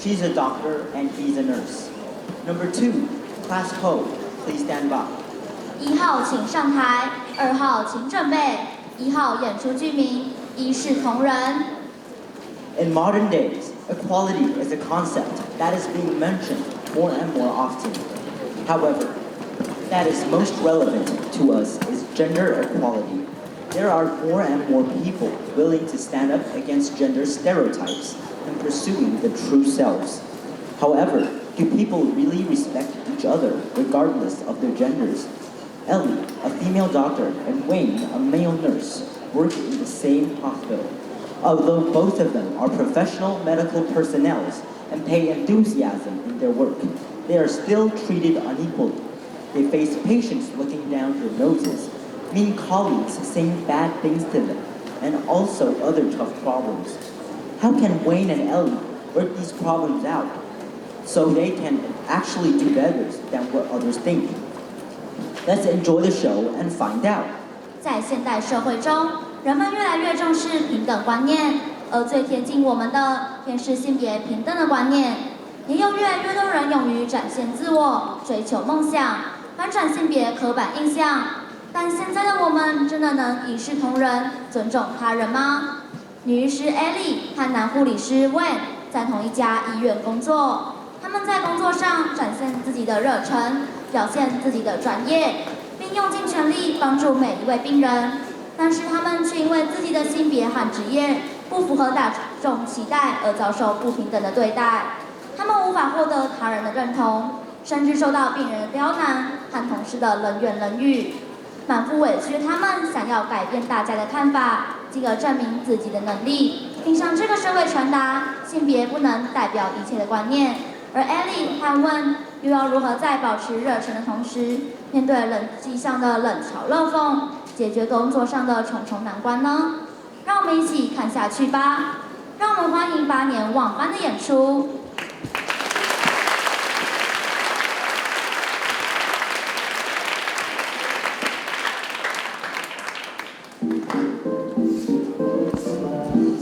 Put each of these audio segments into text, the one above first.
She's a doctor and he's a nurse. Number 2, class code. Please stand by. 1号请上台，2号请准备，1号演出剧名，一视同仁。In modern days, equality is a concept that is being mentioned more and more often. However, that is most relevant to us is gender equality. There are more and more people willing to stand up against gender stereotypes and pursuing the true selves. However, do people really respect each other regardless of their genders? Ellie, a female doctor, and Wayne, a male nurse, work in the same hospital. Although both of them are professional medical personnel and pay enthusiasm in their work, they are still treated unequally. They face patients looking down their noses, mean colleagues saying bad things to them, and also other tough problems. How can Wayne and Ellie work these problems out so they can actually do better than what others think? Let's enjoy the show and find out. 在现代社会中，人们越来越重视平等观念，而最贴近我们的，便是性别平等的观念。也有越来越多人勇于展现自我，追求梦想，反转性别刻板印象。但现在的我们，真的能一视同仁，尊重他人吗？女医师 Ellie 和男护理师 Wayne 在同一家医院工作，他们在工作上展现自己的热忱，表现自己的专业，并用尽全力帮助每一位病人。但是他们却因为自己的性别和职业不符合大众期待而遭受不平等的对待。他们无法获得他人的认同，甚至受到病人的刁难和同事的冷言冷语。满腹委屈的他们想要改变大家的看法，进而证明自己的能力，并向这个社会传达性别不能代表一切的观念。而 Ellie 和 Wayne 又要如何在保持热忱的同时，面对人际上的冷嘲热讽，解决工作上的重重难关呢？让我们一起看下去吧。让我们欢迎8年忘班的演出。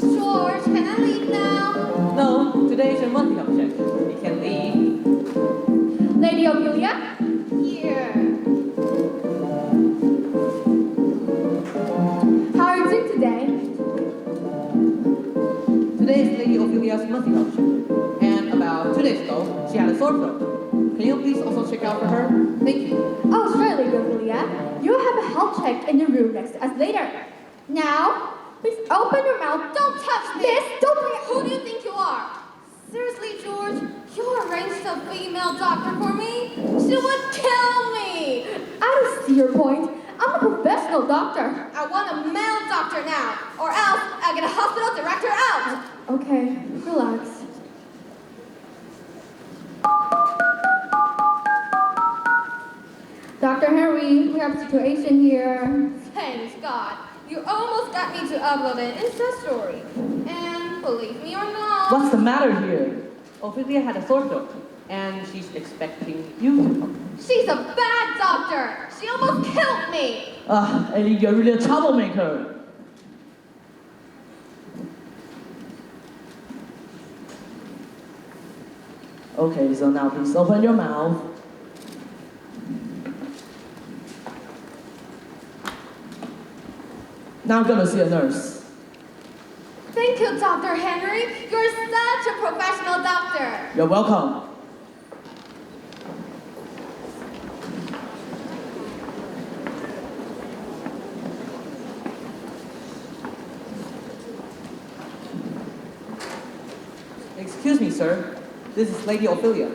George, can I leave now? No, today is your monthly object. You can leave. Lady Ophelia? Here. How are you doing today? Today is Lady Ophelia's monthly object. And about 2 days ago, she had a sore throat. Can you please also check out for her? Thank you. Oh, sure, Lady Ophelia. You'll have a health check in the room next to us later. Now, please open your mouth. Don't touch me. Miss, don't bring it. Who do you think you are? Seriously, George, you arranged a female doctor for me? She would kill me. I don't see your point. I'm a professional doctor. I want a male doctor now, or else I'll get a hospital director out. Okay, relax. Dr. Henry, we have a situation here. Thanks God. You almost got me to upload an Insta story. And believe me or not... What's the matter here? Ophelia had a sore throat, and she's expecting you to come. She's a bad doctor. She almost killed me. Ellie, you're really a troublemaker. Okay, so now please open your mouth. Now I'm gonna see a nurse. Thank you, Dr. Henry. You're such a professional doctor. You're welcome. Excuse me, sir. This is Lady Ophelia.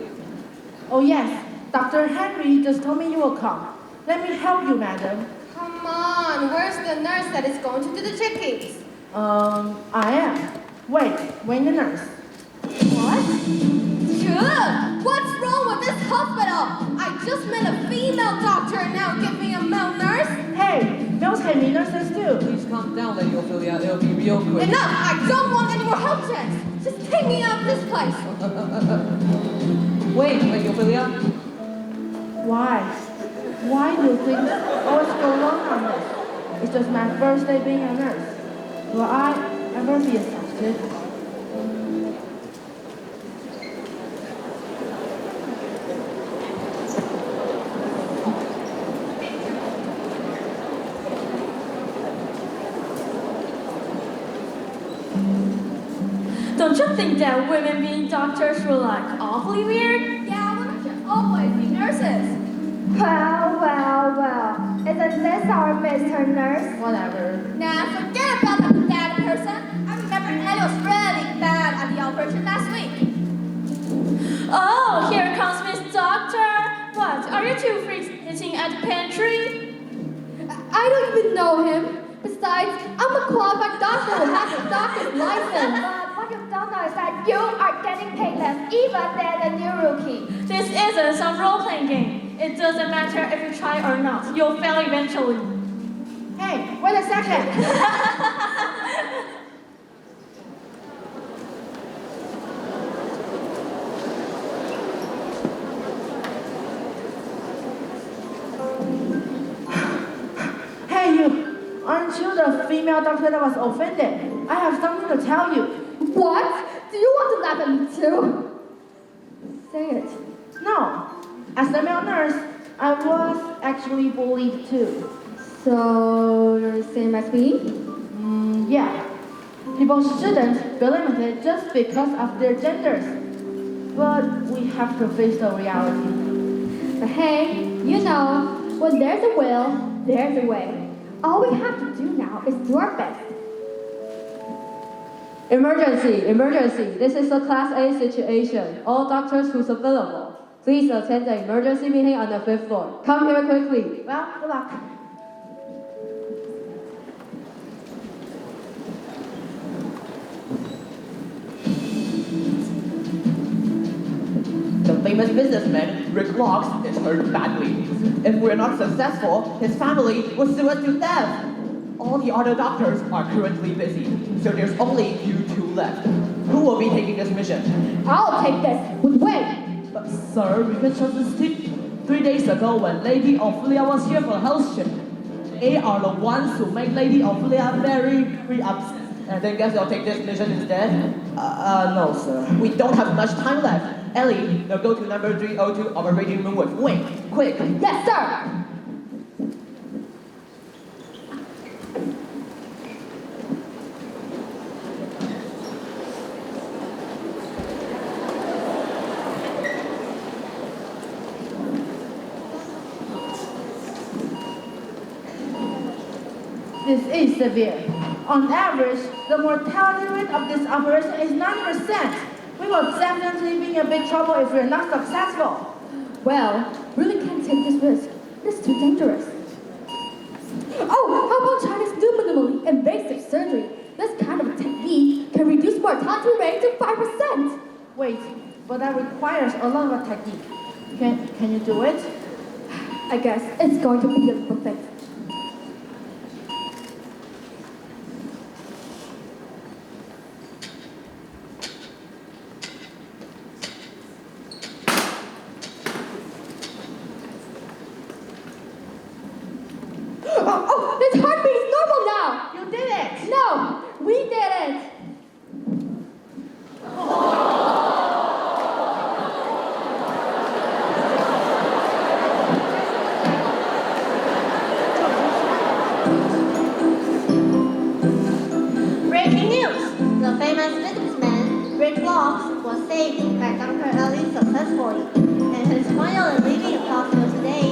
Oh yes, Dr. Henry just told me you will come. Let me help you, madam. Come on, where's the nurse that is going to do the check-ins? I am. Wait the nurse. What? Ugh, what's wrong with this hospital? I just met a female doctor and now give me a male nurse? Hey, those can be nurses too. Please calm down, Lady Ophelia. It'll be real quick. Enough! I don't want any more health checks! Just take me out of this place! Wait, Lady Ophelia. Why? Why do you think always go wrong on this? It's just my first day being a nurse. Will I ever be accepted? Don't you think that women being doctors were like awfully weird? Yeah, women should always be nurses. Well. Isn't this our Mr. Nurse? Whatever. Nah, forget about that bad person. I remember Ellie was really bad at the operation last week. Oh, here comes Miss Doctor. What, are you two freaks eating at the pantry? I don't even know him. Besides, I'm a qualified doctor who has a doctor's license. But what you don't know is that you are getting paid less even than the new rookie. This isn't some role-playing game. It doesn't matter if you try or not. You'll fail eventually. Hey, wait a second. Hey, you. Aren't you the female doctor that was offended? I have something to tell you. What? Do you want to laugh at me too? Say it. No. As a male nurse, I was actually bullied too. So, you're the same as me? Yeah. People shouldn't be limited just because of their genders. But we have to face the reality. But hey, you know, when there's a will, there's a way. All we have to do now is do our best. Emergency. This is a Class A situation. All doctors who's available. Please attend the emergency meeting on the 5th floor. Come here quickly. Well, good luck. The famous businessman, Rick Locks, is hurt badly. If we're not successful, his family will sue us to death. All the other doctors are currently busy, so there's only you two left. Who will be taking this mission? I'll take this with Wade. But sir, we can trust this team. 3 days ago when Lady Ophelia was here for health check, they are the ones who make Lady Ophelia very upset. And then guess you'll take this mission instead? No, sir. We don't have much time left. Ellie, now go to number 302 operating room with Wayne. Quick! Yes, sir. This is severe. On average, the mortality rate of this operation is 9%. We will definitely be in big trouble if we're not successful. Well, really can't take this risk. It's too dangerous. Oh, how about China's new minimally invasive surgery? This kind of technique can reduce mortality rate to 5%. Wait, but that requires a lot of technique. Can you do it? I guess it's going to be a little bit. Oh, his heartbeat is normal now! You did it! No, we did it! Breaking news! The famous businessman, Rick Locks, was saved by Dr. Ellie successfully, and he's finally leaving hospital today.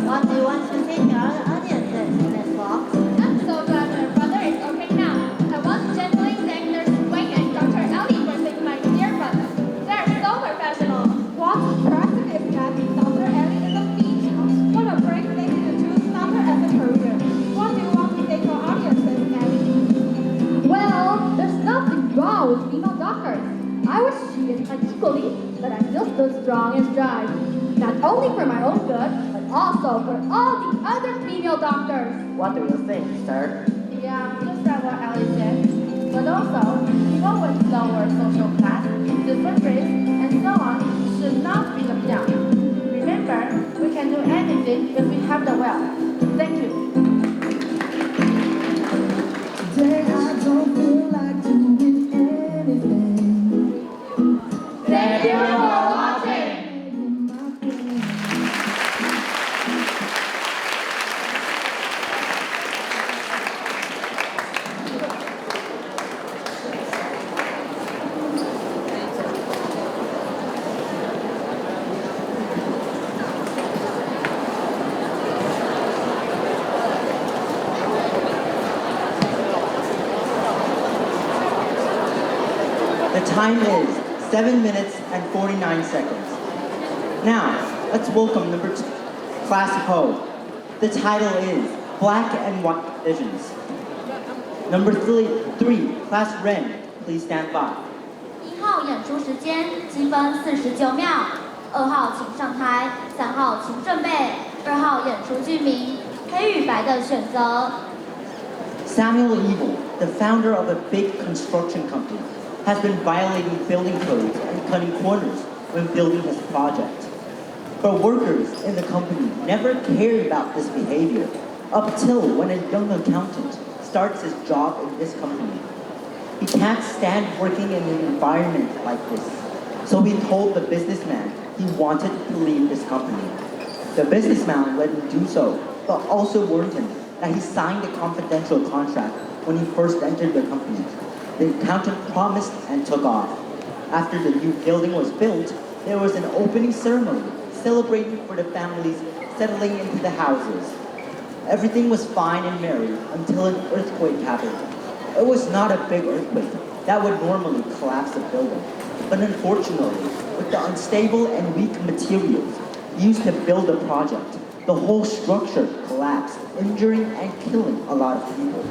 What do you want to say to our audiences, Miss Locks? I'm so glad my brother is okay now. I want to genuinely thank Nurse Wayne and Dr. Ellie for saving my dear brother. They're so professional. What's impressive is that Dr. Ellie is a female. What a great thing to choose Dr. as a career. What do you want to say to our audiences, Ellie? Well, there's nothing wrong with female doctors. I was cheated unequally, but I still stood strong and strive. Not only for my own good, but also for all the other female doctors. What do you think, sir? Yeah, just like what Ellie said. But also, people with lower social class, different race, and so on should not be looked down. Remember, we can do anything if we have the will. Thank you. Today I don't feel like doing anything. Thank you for watching. time is 7 minutes and 49 seconds. Now, let's welcome number 2, Class Ho. The title is Black and White Visions. Number 3, Class Ren, please stand by. 1号演出时间积分49秒，2号请上台，3号请准备，2号演出剧名，黑与白的选择。Samuel Evil, the founder of a big construction company, has been violating building codes and cutting corners when building his project. But workers in the company never cared about this behavior up till when a young accountant starts his job in this company. He can't stand working in an environment like this, so he told the businessman he wanted to leave this company. The businessman let him do so, but also warned him that he signed a confidential contract when he first entered the company. The accountant promised and took off. After the new building was built, there was an opening ceremony celebrating for the families settling into the houses. Everything was fine and merry until an earthquake happened. It was not a big earthquake that would normally collapse a building, but unfortunately, with the unstable and weak materials used to build the project, the whole structure collapsed, injuring and killing a lot of people.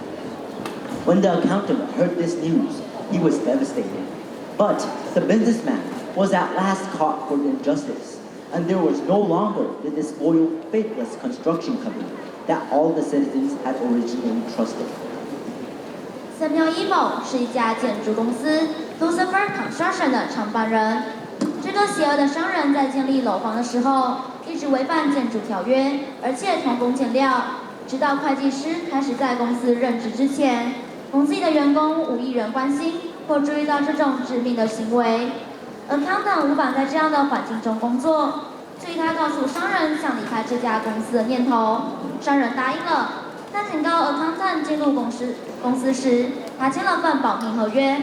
When the accountant heard this news, he was devastated. But the businessman was at last caught for the injustice, and there was no longer the disloyal, faithless construction company that all the citizens had originally trusted. Samuel Evil 是一家建筑公司 Lucifer Construction 的创办人。这个邪恶的商人在建立楼房的时候，一直违反建筑条约，而且偷工减料。直到会计师开始在公司任职之前，公司里的员工无一人关心或注意到这种致命的行为。Accountant 无法在这样的环境中工作，所以他告诉商人想离开这家公司的念头。商人答应了，但警告 Accountant 进入公司时，他签了份保密合约。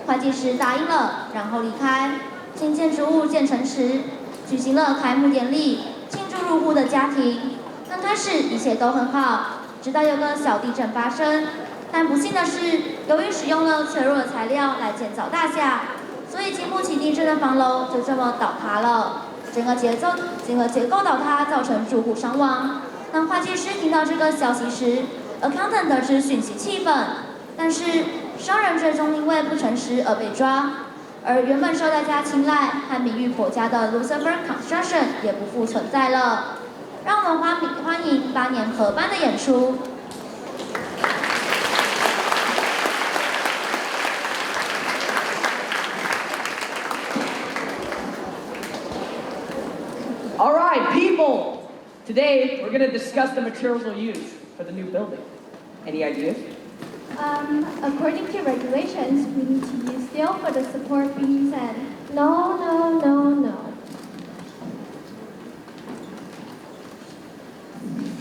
会计师答应了，然后离开。新建筑物建成时，举行了开幕典礼，庆祝入户的家庭。刚开始一切都很好，直到有个小地震发生。但不幸的是，由于使用了脆弱的材料来建造大厦，所以经不起地震的房楼就这么倒塌了。整个结构倒塌，造成住户伤亡。当会计师听到这个消息时 ，Accountant 得知讯息气愤，但是商人最终因为不诚实而被抓，而原本受大家青睐和名誉颇佳的 Lucifer Construction 也不复存在了。让我们欢迎8年合班的演出。All right, people. Today we're going to discuss the materials we'll use for the new building. Any ideas? According to regulations, we need to use steel for the support beams and... No.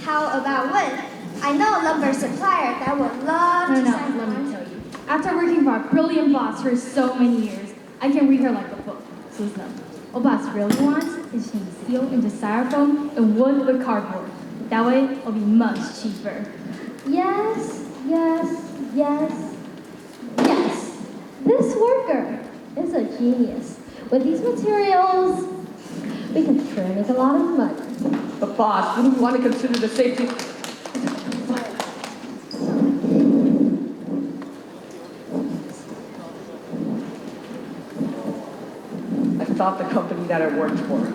How about wood? I know a lumber supplier that would love to sign let me tell you. After working for our brilliant boss for so many years, I can read her like a book. So listen up. What boss really wants is change steel into styrofoam and wood with cardboard. That way, it'll be much cheaper. Yes. This worker is a genius. With these materials, we can sure make a lot of money. But boss, wouldn't we want to consider the safety? I thought the company that I worked for,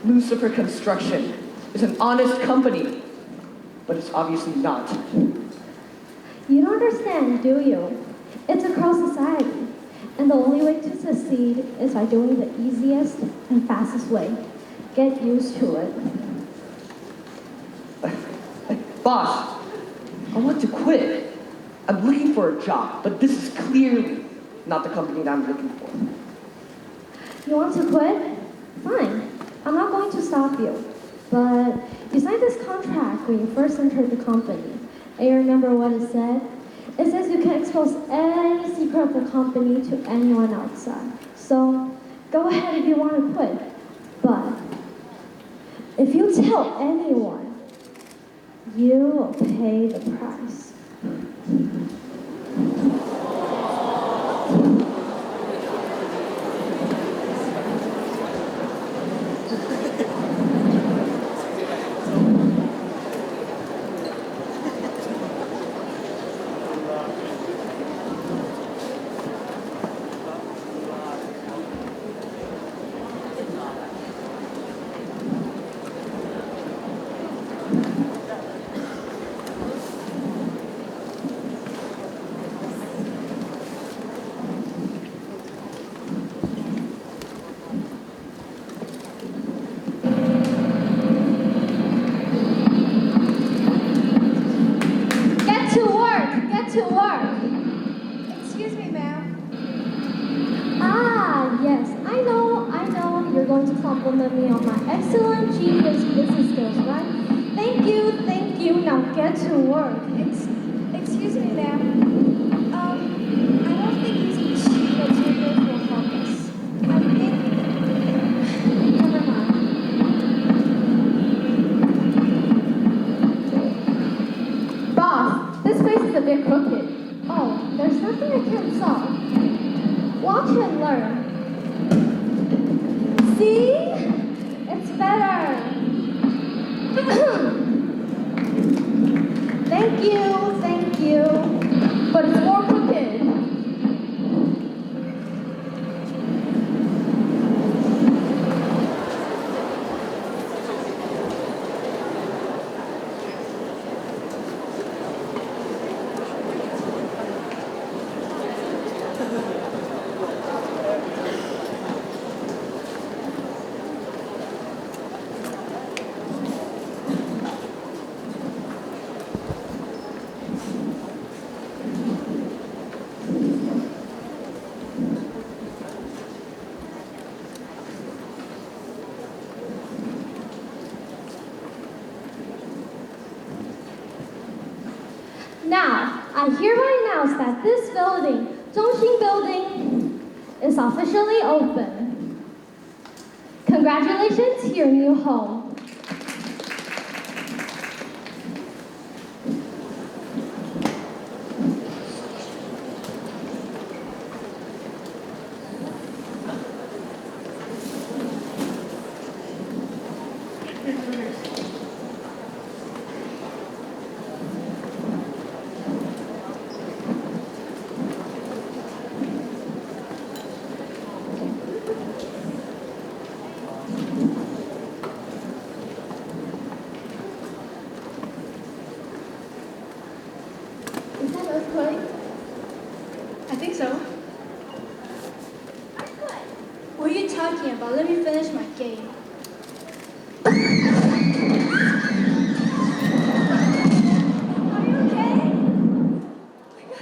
Lucifer Construction, is an honest company, but it's obviously not. You don't understand, do you? It's across society, and the only way to succeed is by doing the easiest and fastest way. Get used to it. Boss, I want to quit. I'm looking for a job, but this is clearly not the company that I'm looking for. You want to quit? Fine. I'm not going to stop you. But you signed this contract when you first entered the company. And you remember what it said? It says you can expose any secret of the company to anyone outside. So go ahead if you want to quit. But if you tell anyone, you will pay the price. to compliment me on my excellent genius business skills, right? Thank you, thank you. Now get to work. Excuse me, ma'am. I don't think using cheap materials will help us. I think... Never mind. Boss, this place is a bit crooked. Oh, there's nothing I can't solve. Watch and learn. See? It's better. Thank you. But it's more crooked. Now, I hereby announce that this building, Zhongxin Building, is officially open. Congratulations to your new home. Is that earthquake? I think so. What are you talking about? Let me finish my game. Are you okay? Are you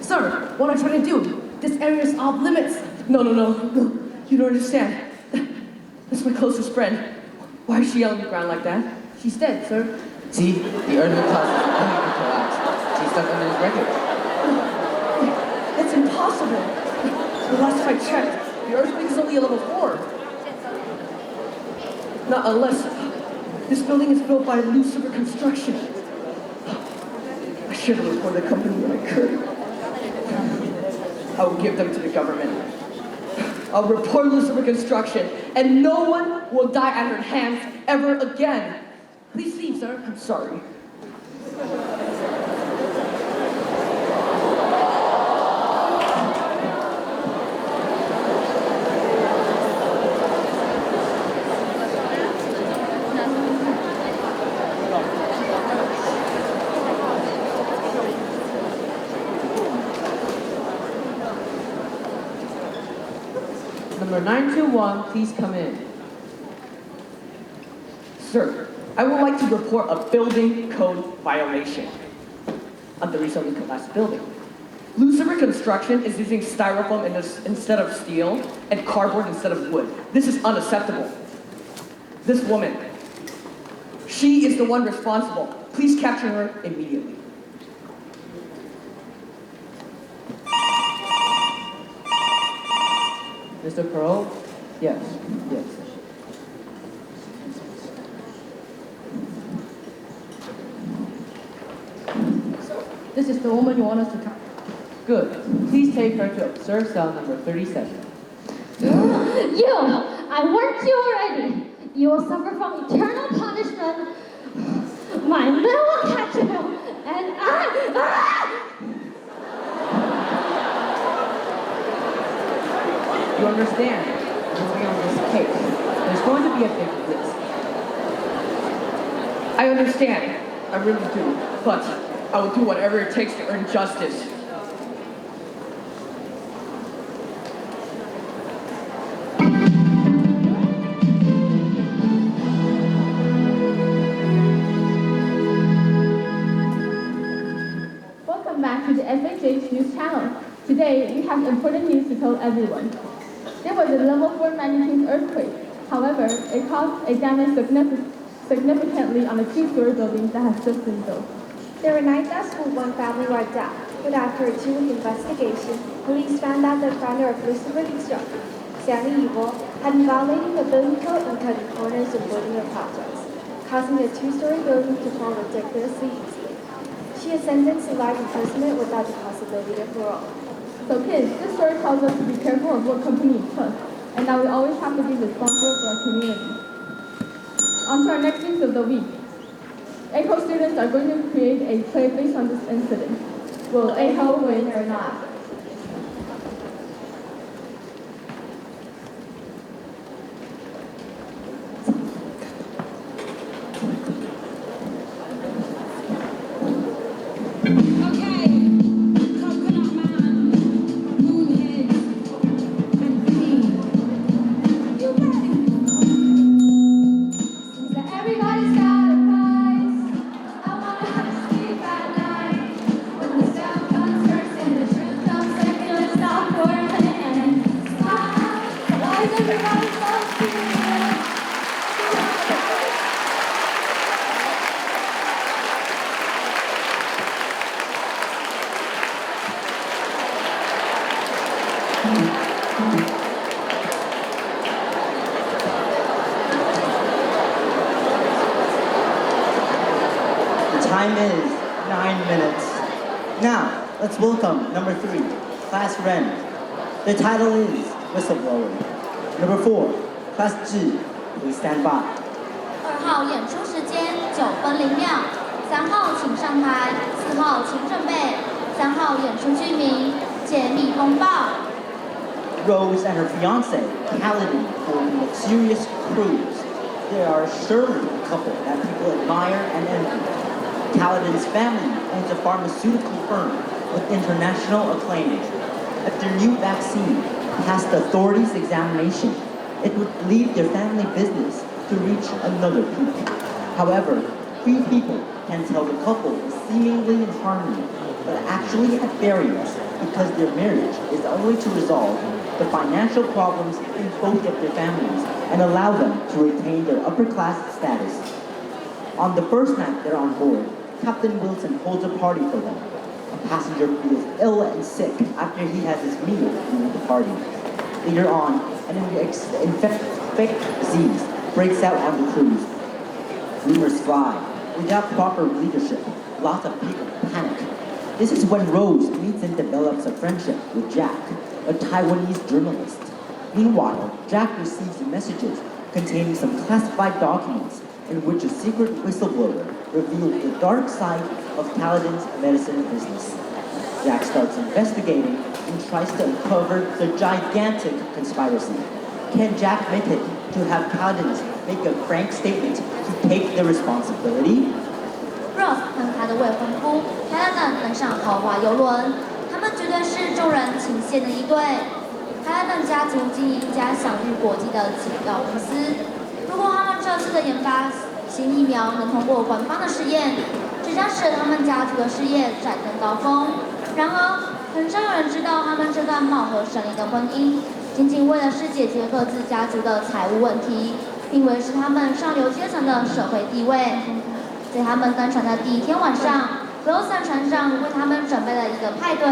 Sir, what I'm trying to do? This area is off limits. No. You don't understand. That's my closest friend. Why is she on the ground like that? She's dead, sir. See, the earthquake causes the building to collapse. She's stuck under his wreckage. That's impossible. The last time I checked, the earthquake is only a level 4. Not unless this building is built by Lucifer Construction. I should have reported the company when I could. I will give them to the government. I'll report Lucifer Construction, and no one will die at her hands ever again. Please leave, sir. I'm sorry. Number 921, please come in. Sir, I would like to report a building code violation on the recently collapsed building. Lucifer Construction is using styrofoam instead of steel and cardboard instead of wood. This is unacceptable. This woman, she is the one responsible. Please capture her immediately. Mr. Pearl? Yes. This is the woman you want us to capture. Good. Please take her to observe cell number 37. You! I warned you already. You will suffer from eternal punishment. My men will catch you, and You understand, moving on this case, there's going to be a big risk. I understand. I really do. But I will do whatever it takes to earn justice. Today, we have important news to tell everyone. There was a level 4 magnitude earthquake. However, it caused a damage significantly on a 2-story building that has just been built. There were 9 deaths with 1 family wiped out, but after a 2-week investigation, police found out the founder of Lucifer Construction, Sandy Evil, had been violating the building code and cutting corners of building projects, causing the 2-story building to fall ridiculously easily. She is sentenced to life imprisonment without the possibility of parole. So kids, this story tells us to be careful of what company you trust, and that we always have to be responsible for our community. On to our next news of the week. AHO students are going to create a play based on this incident. Will AHO win or not? Time is 9 minutes. Now, let's welcome number 3, Class Ren. The title is Whistleblower. Number 4, Class G, please stand by. 2号演出时间9分0秒，3号请上台，4号请准备，3号演出剧名解密风暴。 Rose and her fiancé, Paladin, for a luxurious cruise. They are surely a couple that people admire and envy. Paladin's family owns a pharmaceutical firm with international acclaim. If their new vaccine passed the authorities' examination, it would lead their family business to reach another peak. However, 3 people can tell the couple is seemingly in harmony, but actually at variance because their marriage is only to resolve the financial problems in both of their families and allow them to retain their upper-class status. On the first night they're on board, Captain Wilson holds a party for them. A passenger feels ill and sick after he has his meal during the party. Later on, an infectious disease breaks out on the cruise. Rumors fly. Without proper leadership, lots of people panic. This is when Rose meets and develops a friendship with Jack, a Taiwanese journalist. Meanwhile, Jack receives messages containing some classified documents in which a secret whistleblower revealed the dark side of Paladin's medicine business. Jack starts investigating and tries to uncover the gigantic conspiracy. Can Jack make it to have Paladins make a frank statement to take the responsibility? Rose 和他的未婚夫 Paladin 登上豪华游轮，他们绝对是众人倾羡的一对。Paladin 家族经营一家享誉国际的解药公司。如果他们这次的研发新疫苗能通过官方的试验，这将使他们家族的事业展登高峰。然而，很少有人知道他们这段貌合神离的婚姻，仅仅为了是解决各自家族的财务问题，并维持他们上流阶层的社会地位。在他们登船的第1天晚上 ，Rose 船上为他们准备了一个派对。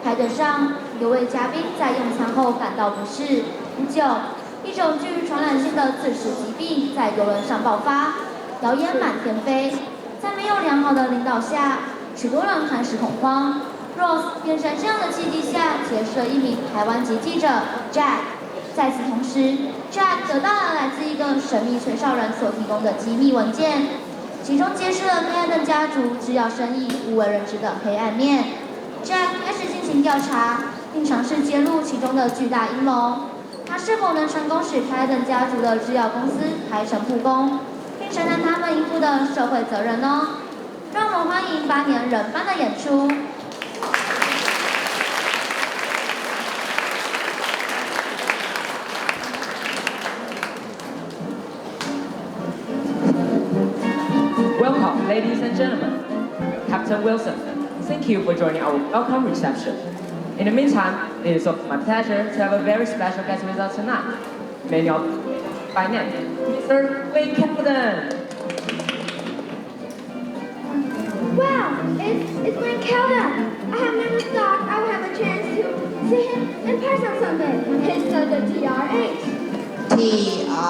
派对上，有位嘉宾在用餐后感到不适。不久，一种具传染性的自噬疾病在游轮上爆发，谣言满天飞。在没有良好的领导下，许多人开始恐慌。Rose 便在这样的契机下结识了一名台湾籍记者 Jack。在此同时 ，Jack 得到了来自一个神秘吹哨人所提供的机密文件，其中揭示了Paladin家族制药生意不为人知的黑暗面。Jack 开始进行调查，并尝试揭露其中的巨大阴谋。他是否能成功使Paladin家族的制药公司开诚布公，并承担他们应负的社会责任呢？让我们欢迎8年人班的演出。Welcome, ladies and gentlemen. Captain Wilson, thank you for joining our welcome reception. In the meantime, it is of my pleasure to have a very special guest with us tonight. Many of by name, Mr. Wayne Camden. Wow, it's Wayne Camden. I have never thought I would have a chance to see him in person someday. His son, the TRH. TRH?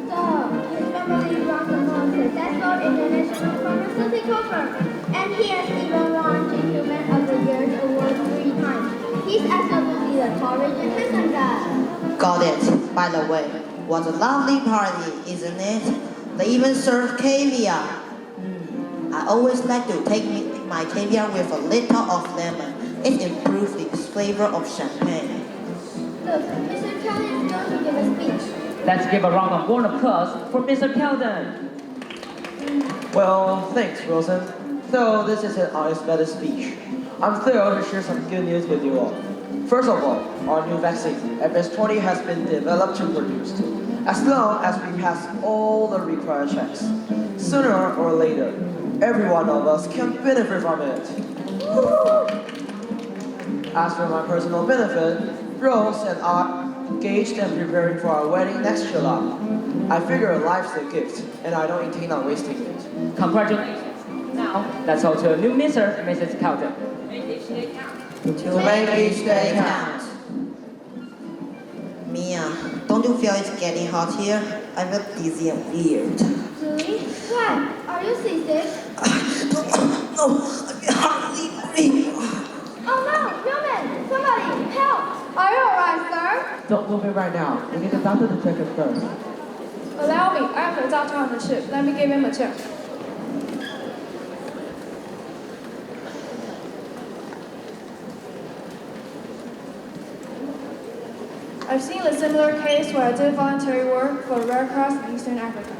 So, his family runs the most successful international pharmaceutical firm, and he has even won the Human of the Year award 3 times. He's absolutely the courage and handsome guy. Got it. By the way, what a lovely party, isn't it? They even serve caviar. I always like to take my caviar with a little of lemon. It improves the flavor of champagne. Look, Mr. Kelly is going to give a speech. Let's give a round of warm applause for Mr. Camden. Well, thanks, Wilson. So this is an unexpected speech. I'm thrilled to share some good news with you all. First of all, our new vaccine, FS20, has been developed and produced. As long as we pass all the required checks, sooner or later, every one of us can benefit from it. As for my personal benefit, Rose and I engaged and preparing for our wedding next July. I figure life's a gift, and I don't intend on wasting it. Congratulations. Now, let's hold to a new Mr. and Mrs. Camden. To make each day count. Mia, don't you feel it's getting hot here? I feel dizzy and weird. Julie? Why? Are you seasick? No, I can hardly breathe. Oh no! Human! Somebody! Help! Are you alright, sir? Don't move it right now. We need the doctor to check it first. Allow me. I am the doctor on the ship. Let me give him a check. I've seen a similar case where I did voluntary work for the Red Cross in Eastern Africa.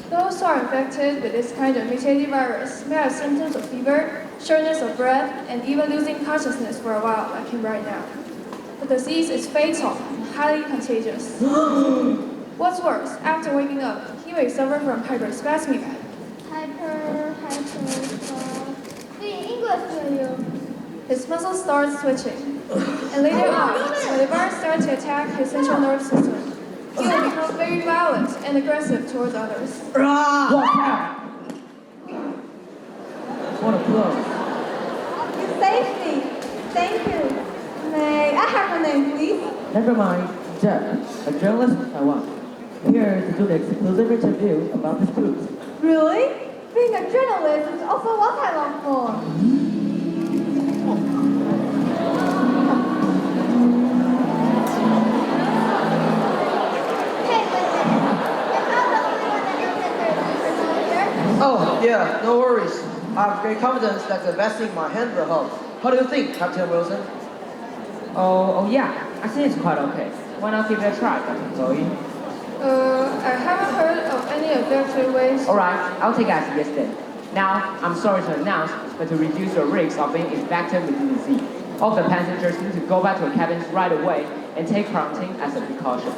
Those who are infected with this kind of mutated virus may have symptoms of fever, shortness of breath, and even losing consciousness for a while, like him right now. The disease is fatal and highly contagious. What's worse, after waking up, he may suffer from hyperspasmia. Speak English, will you? His muscles start twitching. And later on, when the virus starts to attack his central nervous system, he will become very violent and aggressive towards others. What a blow. You saved me. Thank you. May I have your name, please? Never mind. Jeff, a journalist from Taiwan. Here to do the exclusive interview about this cruise. Really? Being a journalist is also what I long for. Oh, yeah, no worries. I have great confidence that the vaccine in my hand will help. How do you think, Captain Wilson? Oh yeah. I think it's quite okay. Why not give it a try, Dr. Zoe? I haven't heard of any effective ways. Alright, I'll take it as a yes then. Now, I'm sorry to announce, but to reduce your risk of being infected with the disease, all the passengers need to go back to their cabins right away and take quarantine as a precaution.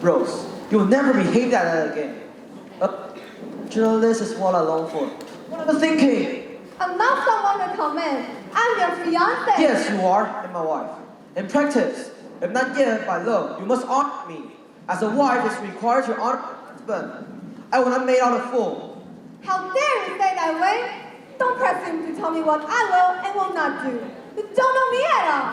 Rose, you will never behave like that again. Journalist is what I long for. What are you thinking? I'm not someone to comment. I'm your fiance. Yes, you are, and my wife. In practice, if not yet by law, you must honor me. As a wife is required to honor her husband. I will not make out a fool. How dare you say that way? Don't presume to tell me what I will and will not do. You don't know me at all.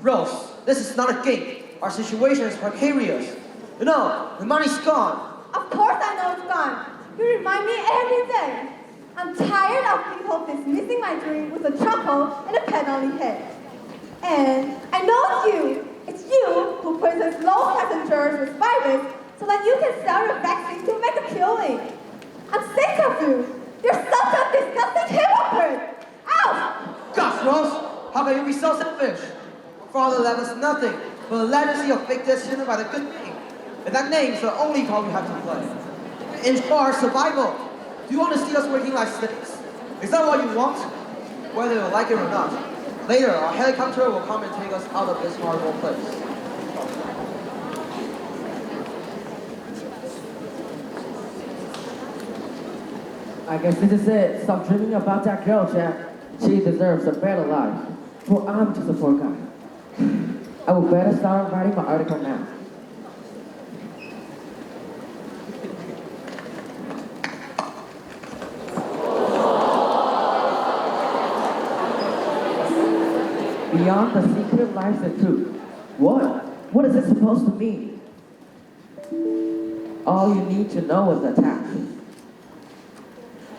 Rose, this is not a game. Our situation is precarious. You know, the money's gone. Of course I know it's gone. You remind me every day. I'm tired of people dismissing my dream with a chuckle and a pat on the head. And I know it's you. It's you who poisons low passengers with virus so that you can sell your vaccine to make a killing. I'm sick of you. You're such a disgusting hypocrite. Ow! Gosh, Rose, how can you be so selfish? Father left us nothing but a legacy of fake destiny by the good thing. And that name's the only part we have to play. And for our survival, do you want to see us working like snakes? Is that what you want? Whether you like it or not, later our helicopter will come and take us out of this horrible place. I guess this is it. Stop dreaming about that girl, Jack. She deserves a better life. Well, I'm just a poor guy. I would better start writing my article now. Beyond the secret lies the truth. What? What is it supposed to mean? All you need to know is the task.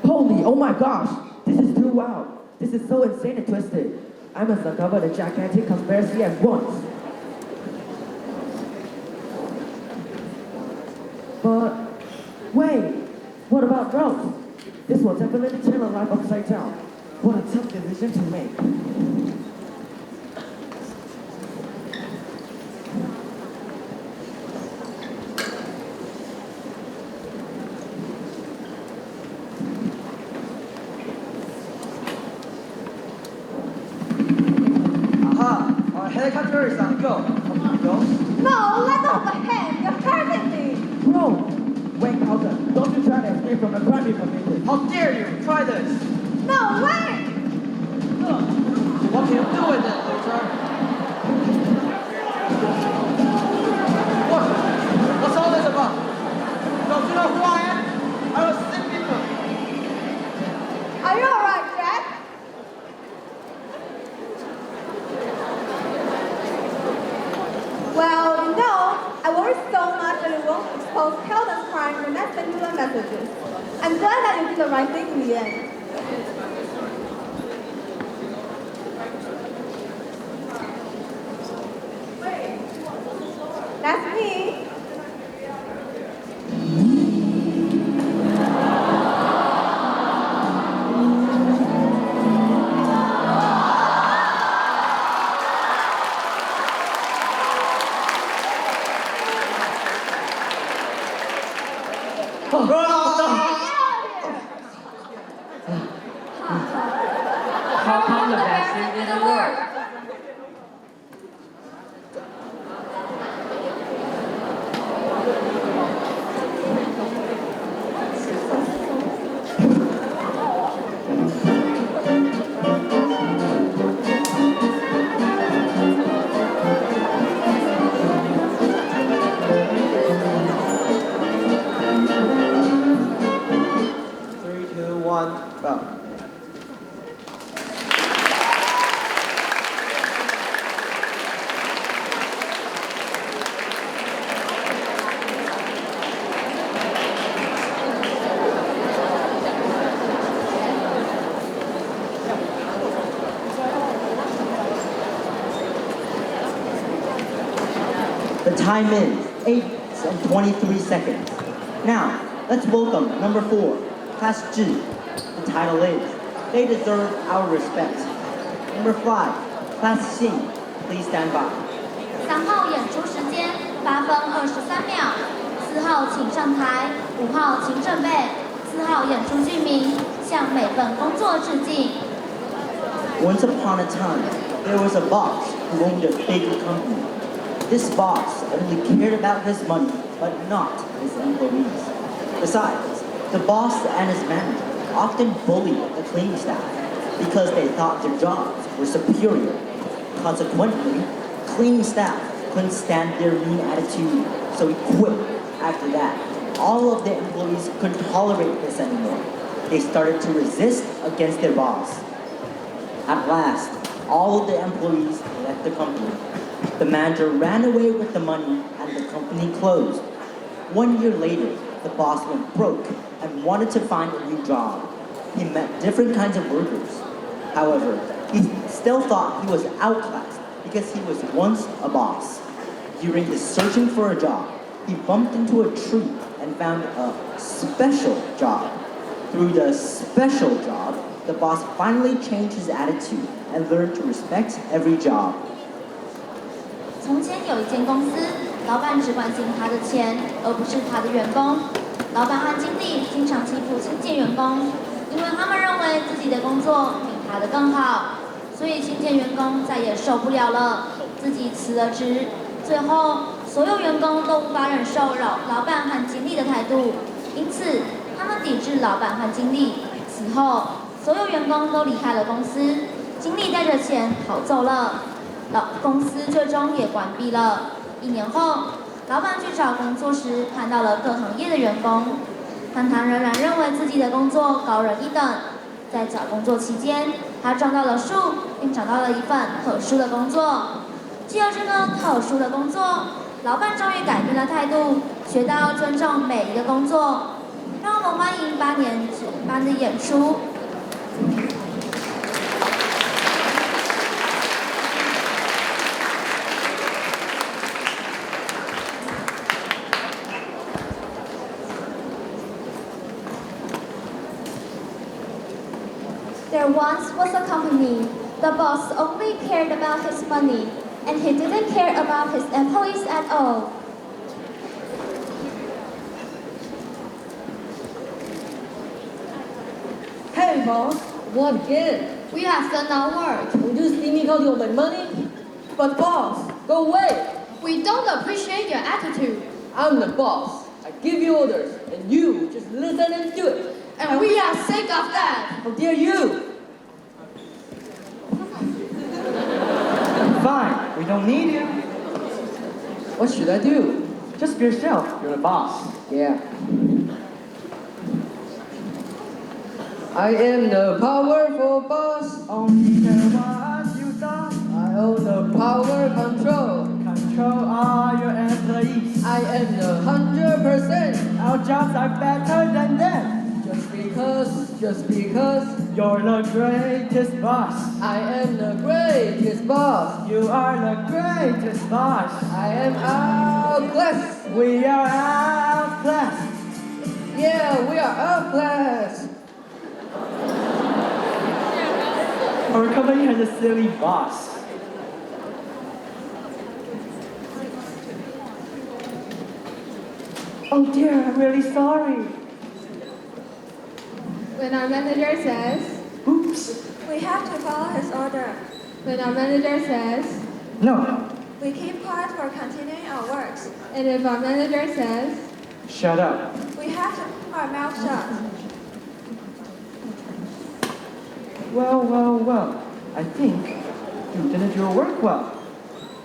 Holy, oh my gosh! This is too wild. This is so insane and twisted. I must uncover the gigantic conspiracy at once. But, wait, what about drugs? This will definitely turn a life upside down. What a tough decision to make. Helicopter is on go. Go. No, let go of my hand. You're hurting me. Bro, wait, Alden. Don't you try to escape from the crime you committed. How dare you? Try this. No, wait. What can you do with it, loser? What? What's all this about? Don't you know who I am? I was sick people. Are you alright, Jack? Well, you know, I worry so much that you won't expose Kelden's crime when I send you the messages. I'm glad that you did the right thing in the end. That's me. How come the vaccine didn't work? Three, two, one, go. The time is 8:23. Now, let's welcome number 4, Class G. The title is, They Deserve Our Respect. Number 5, Class C. Please stand by. 3号演出时间8分23秒，4号请上台，5号请准备，4号演出剧名，向每份工作致敬。 Once upon a time, there was a boss who owned a big company. This boss only cared about his money, but not his employees. Besides, the boss and his manager often bullied the cleaning staff because they thought their jobs were superior. Consequently, cleaning staff couldn't stand their mean attitude, so he quit. After that, all of the employees couldn't tolerate this anymore. They started to resist against their boss. At last, all of the employees left the company. The manager ran away with the money and the company closed. 1 year later, the boss went broke and wanted to find a new job. He met different kinds of workers. However, he still thought he was outclassed because he was once a boss. During his searching for a job, he bumped into a tree and found a special job. Through the special job, the boss finally changed his attitude and learned to respect every job. 从前有一间公司，老板只关心他的钱，而不是他的员工。老板和经理经常欺负清洁员工，因为他们认为自己的工作比他的更好，所以清洁员工再也受不了了，自己辞了职。最后，所有员工都无法忍受老板和经理的态度，因此他们抵制老板和经理。此后，所有员工都离开了公司，经理带着钱逃走了，公司最终也关闭了。1年后，老板去找工作时，看到了各行业的员工，但他仍然认为自己的工作高人一等。在找工作期间，他撞到了树，并找到了一份特殊的工作。借由这个特殊的工作，老板终于改变了态度，学到尊重每一个工作。让我们欢迎8年值班的演出。There once was a company. The boss only cared about his money, and he didn't care about his employees at all. Hey boss, what again? We have done our work. Would you see me counting on my money? But boss, go away. We don't appreciate your attitude. I'm the boss. I give you orders, and you just listen and do it. And we are sick of that. How dare you? Fine, we don't need you. What should I do? Just be yourself. You're the boss. Yeah. I am the powerful boss. Only care what you thought. I own the power control. Control all your employees. I am the 100%. Our jobs are better than them. Just because You're the greatest boss. I am the greatest boss. You are the greatest boss. I am outclassed. We are outclassed. Yeah, we are outclassed. Our company has a silly boss. Oh dear, I'm really sorry. When our manager says, Oops. We have to follow his order. when our manager says, No. We keep quiet for continuing our works. and if our manager says, Shut up. We have to keep our mouth shut. Well. I think you didn't do your work well.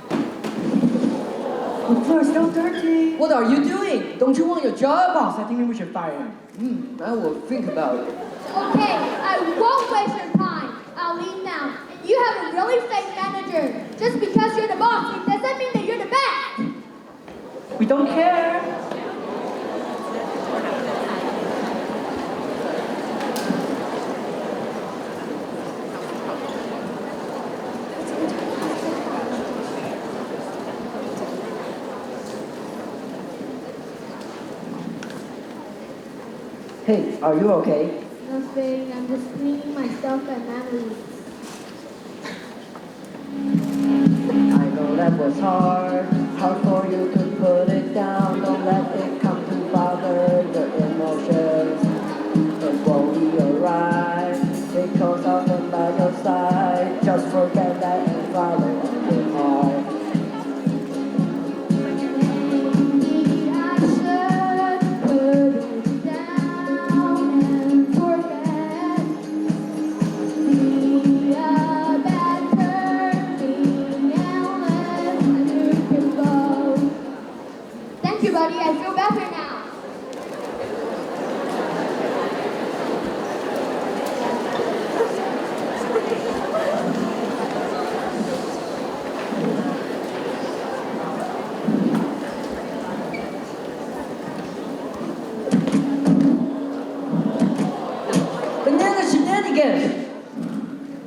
The floor is so dirty. What are you doing? Don't you want your job? Boss, I think we should fire him. I will think about it. Okay, I won't waste your time. I'll leave now. And you have a really fake manager. Just because you're the boss, it doesn't mean that you're the best. We don't care. Hey, are you okay? Nothing, I'm just cleaning myself and memories. I know that was hard for you to put it down. Don't let it come to bother your emotions. It won't be alright because I'll be by your side. Just forget that and follow your heart. Maybe I should put it down and forget. Be a bad person and let you go. Thank you, buddy. I feel better now. Banana shenanigans!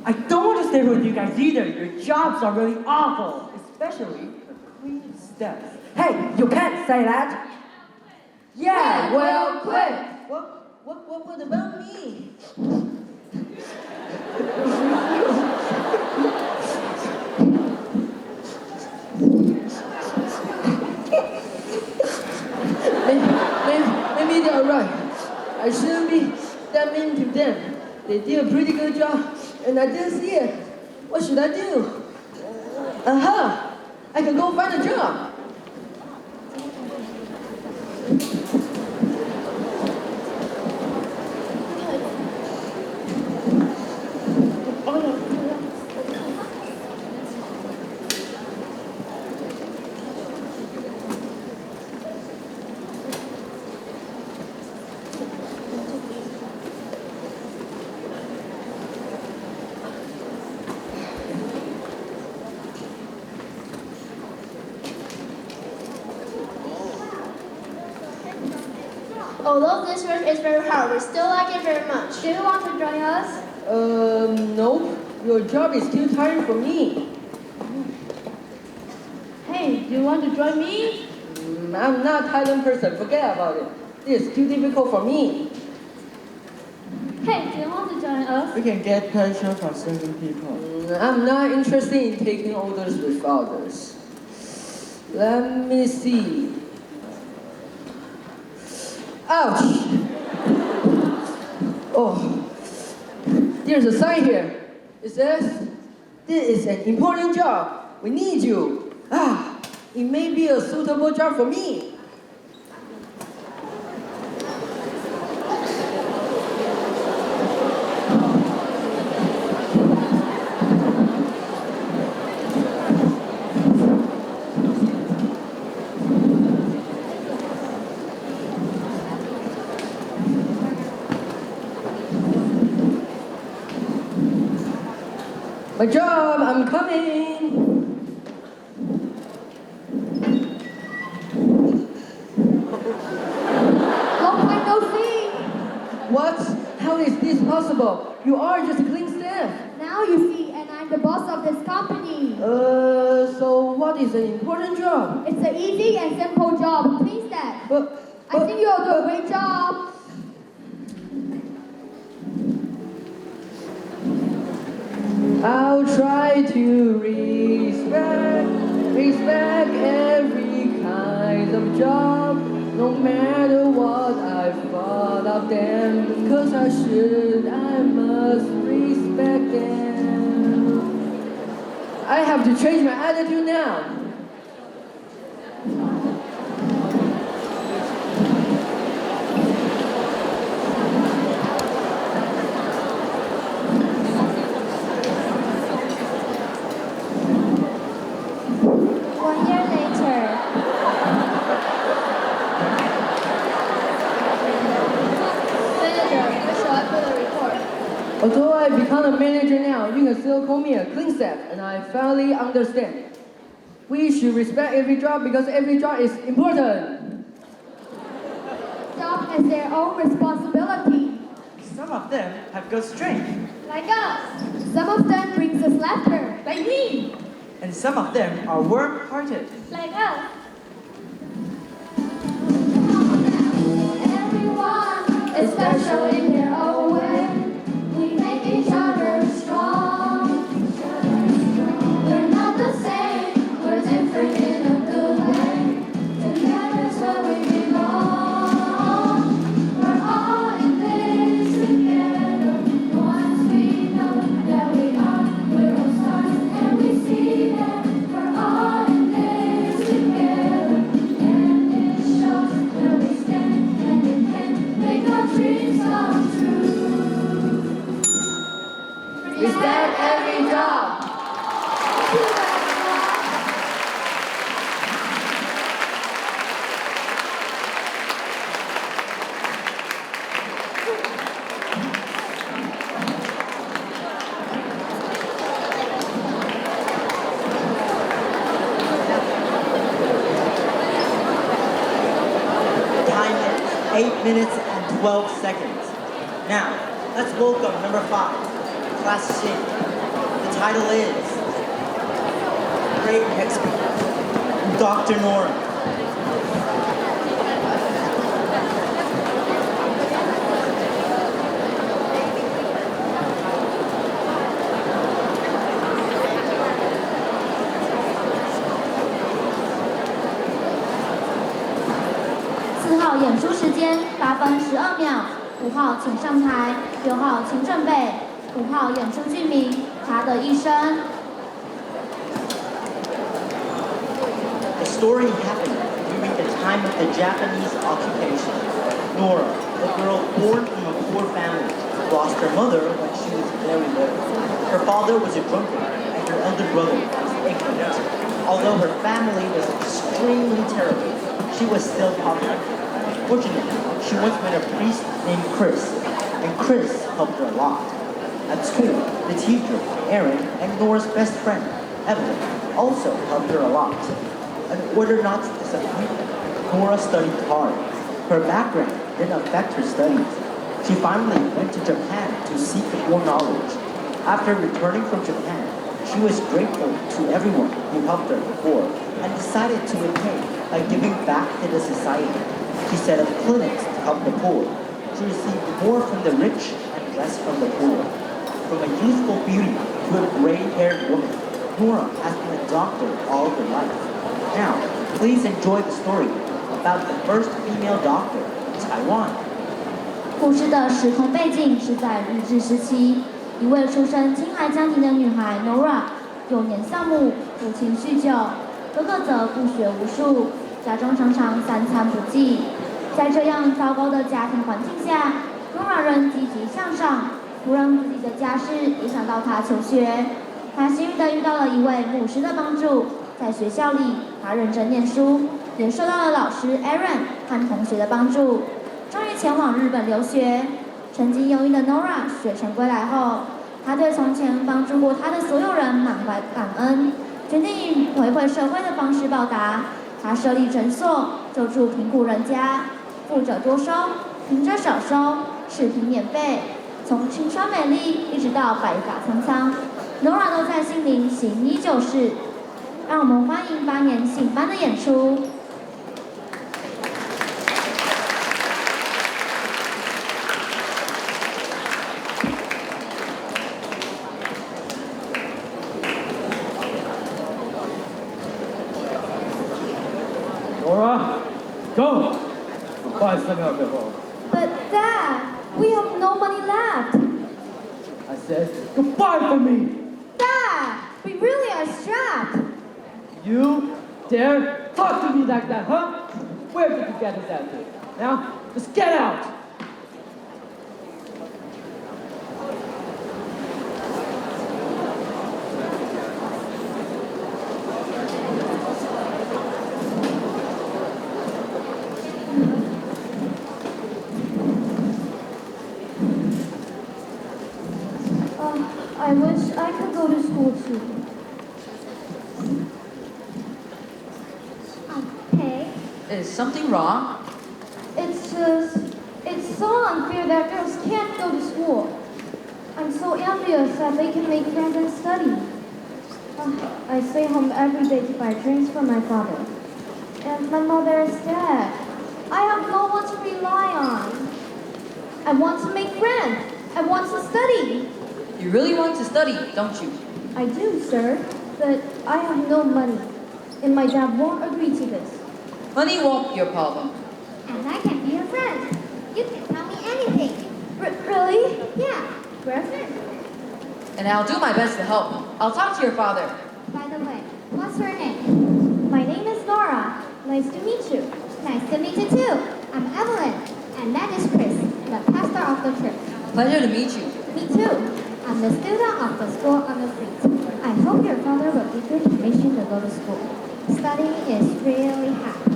I don't want to stay with you guys either. Your jobs are really awful, especially the cleaning staff. Hey, you can't say that. Yeah, well, quit. What about me? They did a pretty good job, and I didn't see it. What should I do? I can go find a job. Although this work is very hard, we still like it very much. Do you want to join us? Nope. Your job is too tiring for me. Hey, do you want to join me? I'm not a Thailand person. Forget about it. This is too difficult for me. Hey, do you want to join us? We can get pressure from certain people. I'm not interested in taking orders with others. Let me see. Ouch! Oh, there's a sign here. It says, "This is an important job. We need you." It may be a suitable job for me. My job, I'm coming. Long time no see. What? How is this possible? You are just a clean staff. Now you see, and I'm the boss of this company. So what is an important job? It's an easy and simple job. Please, Dad. I think you'll do a great job. I'll try to respect every kind of job, no matter what I thought of them, because I must respect them. I have to change my attitude now. Although I become a manager now, you can still call me a clean staff, and I finally understand. We should respect every job because every job is important. Job has their own responsibility. Some of them have good strength. Like us. Some of them brings us laughter. Like me. And some of them are warm-hearted. Like us. Everyone is special in their own way. We make each other strong. We're not the same, we're different in a good way. Together's where we belong. We're all in this together. Once we know that we are, we're all stars, and we see that we're all in this together. And it shows where we stand, and we can make our dreams come true. Respect every job. Time is 8 minutes and 12 seconds. Now, let's welcome number 5, Class C. The title is Great Expert, Dr. Nora.4号演出时间8分12秒，5号请上台。6号请准备，5号演出剧名他的一生。 The story happened during the time of the Japanese occupation. Nora, a girl born from a poor family, lost her mother when she was very little. Her father was a drunkard, and her elder brother was ignorant. Although her family was extremely terrible, she was still popular. Fortunately, she once met a priest named Chris, and Chris helped her a lot. At school, the teacher, Aaron, and Nora's best friend, Evelyn, also helped her a lot. In order not to disappoint them, Nora studied hard. Her background didn't affect her studies. She finally went to Japan to seek more knowledge. After returning from Japan, she was grateful to everyone who helped her before and decided to repay by giving back to the society. She set up clinics to help the poor. She received more from the rich and less from the poor. From a youthful beauty to a gray-haired woman, Nora has been a doctor all her life. Now, please enjoy the story about the first female doctor in Taiwan. 故事的时空背景是在日治时期，一位出身清寒家庭的女孩 Nora 幼年丧母，父亲酗酒，哥哥则不学无术，家中常常三餐不继。在这样糟糕的家庭环境下 ，Nora 仍积极向上，不让自己的家世影响到她求学。她幸运地遇到了一位牧师的帮助。 在学校里，他认真念书，也受到了老师 Aaron 和同学的帮助，终于前往日本留学。曾经忧郁的 Nora 学成归来后，她对从前帮助过她的所有人满怀感恩，决定以回馈社会的方式报答。她设立诊所，救助贫苦人家，富者多收，贫者少收，视频免费。从青春美丽一直到白发苍苍 ，Nora 都在心灵行医救世。 让我们欢迎8年新班的演出。Nora, go! Buy some alcohol. But Dad, we have no money left. I said, go buy for me! Dad, we really are strapped. You dare talk to me like that, huh? Where did you get this attitude? Now, just get out! I wish I could go to school too. Hey. Is something wrong? It's so unfair that girls can't go to school. I'm so envious that they can make friends and study. I stay home every day to buy drinks for my father. And my mother is dead. I have no one to rely on. I want to make friends. I want to study. You really want to study, don't you? I do, sir. But I have no money. And my dad won't agree to this. Money won't be your problem. And I can be your friend. You can tell me anything. Really? Yeah, we're friends. And I'll do my best to help. I'll talk to your father. By the way, what's your name? My name is Nora. Nice to meet you. Nice to meet you too. I'm Evelyn. And that is Chris, the pastor of the church. Pleasure to meet you. Me too. I'm the student of the school on the street. I hope your father will give you permission to go to school. Studying is really hard.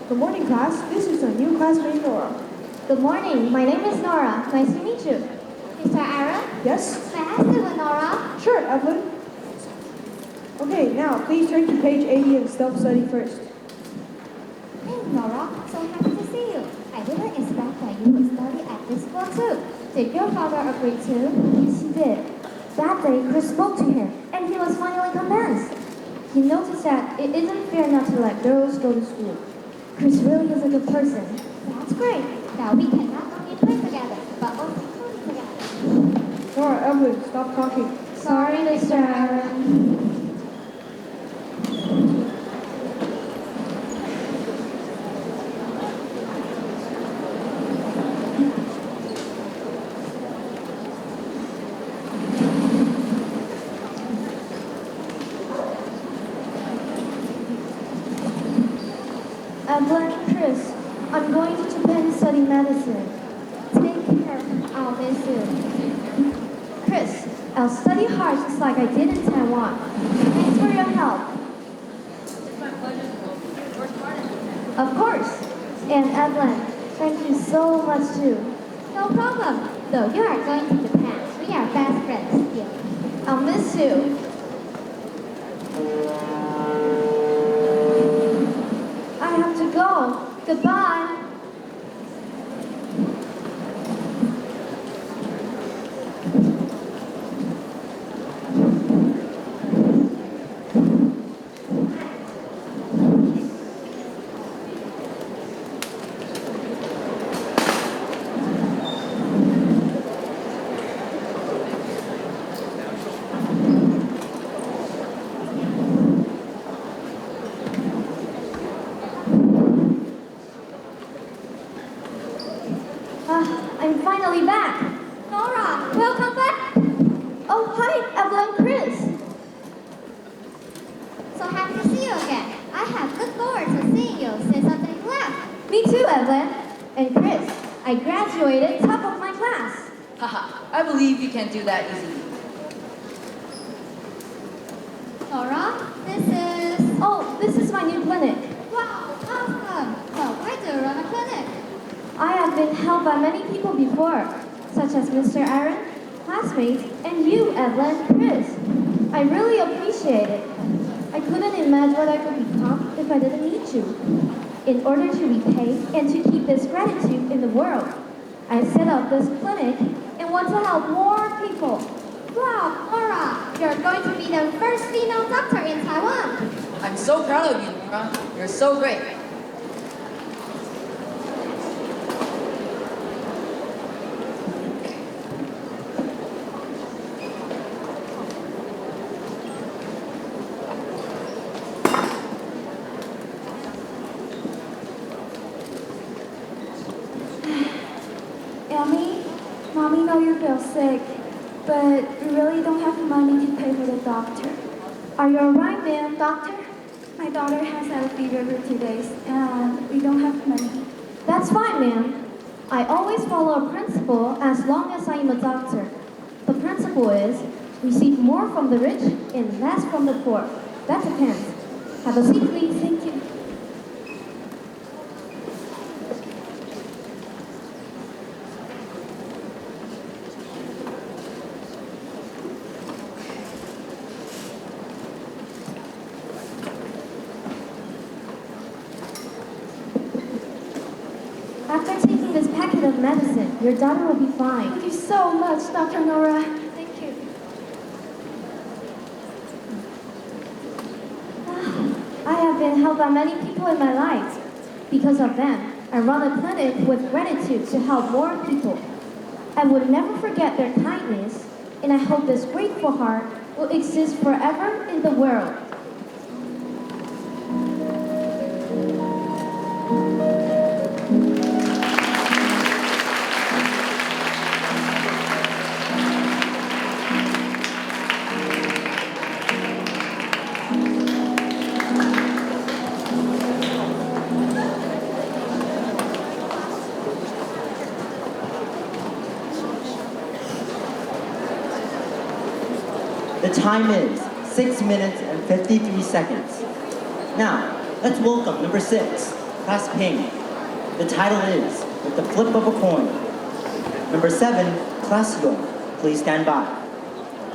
Good morning, class. This is a new classmate, Nora. Good morning. My name is Nora. Nice to meet you. Mr. Aaron? Yes? May I ask you, Nora? Sure, Evelyn. Okay, now please turn to page 80 and self-study first. Hey, Nora. So happy to see you. I didn't expect that you would study at this school too. Did your father agree to? Yes, he did. That day, Chris spoke to him, and he was finally convinced. He noticed that it isn't fair not to let girls go to school. Chris really is a good person. That's great. Now we can not only play together, but also study together. Nora, Evelyn, stop talking. Sorry, Mr. Aaron. Evelyn, Chris, I'm going to Japan to study medicine. Take care. I'll miss you. Chris, I'll study hard just like I did in Taiwan. Thanks for your help. It's my pleasure. Work hard. Of course. And Evelyn, thank you so much too. No problem. Though you are going to Japan, we are best friends still. I'll miss you. I have to go. Goodbye. I'm finally back. Nora, welcome back. Oh, hi, Evelyn, Chris. So happy to see you again. I have looked forward to seeing you since the day you left. Me too, Evelyn. And Chris, I graduated top of my class. Haha, I believe you can do that easily. Nora, this is... Oh, this is my new clinic. Wow, awesome. So why do you run a clinic? I have been helped by many people before, such as Mr. Aaron, classmates, and you, Evelyn, Chris. I really appreciate it. I couldn't imagine what I could become if I didn't meet you. In order to repay and to keep this gratitude in the world, I set up this clinic and want to help more people. Wow, Nora, you're going to be the first female doctor in Taiwan. I'm so proud of you, Nora. You're so great. Elmi, Mommy know you feel sick, but we really don't have money to pay for the doctor. Are you alright, ma'am, doctor? My daughter has had a fever for 2 days, and we don't have money. That's fine, ma'am. I always follow a principle as long as I am a doctor. The principle is, receive more from the rich and less from the poor. That depends. Have a seat, please. Thank you. After taking this packet of medicine, your daughter will be fine. Thank you so much, Dr. Nora. Thank you. I have been helped by many people in my life. Because of them, I run a clinic with gratitude to help more people. I would never forget their kindness, and I hope this grateful heart will exist forever in the world. The time is 6 minutes and 53 seconds. Now, let's welcome number 6, Class Ping. The title is With the Flip of a Coin. Number 7, Class Yong. Please stand by.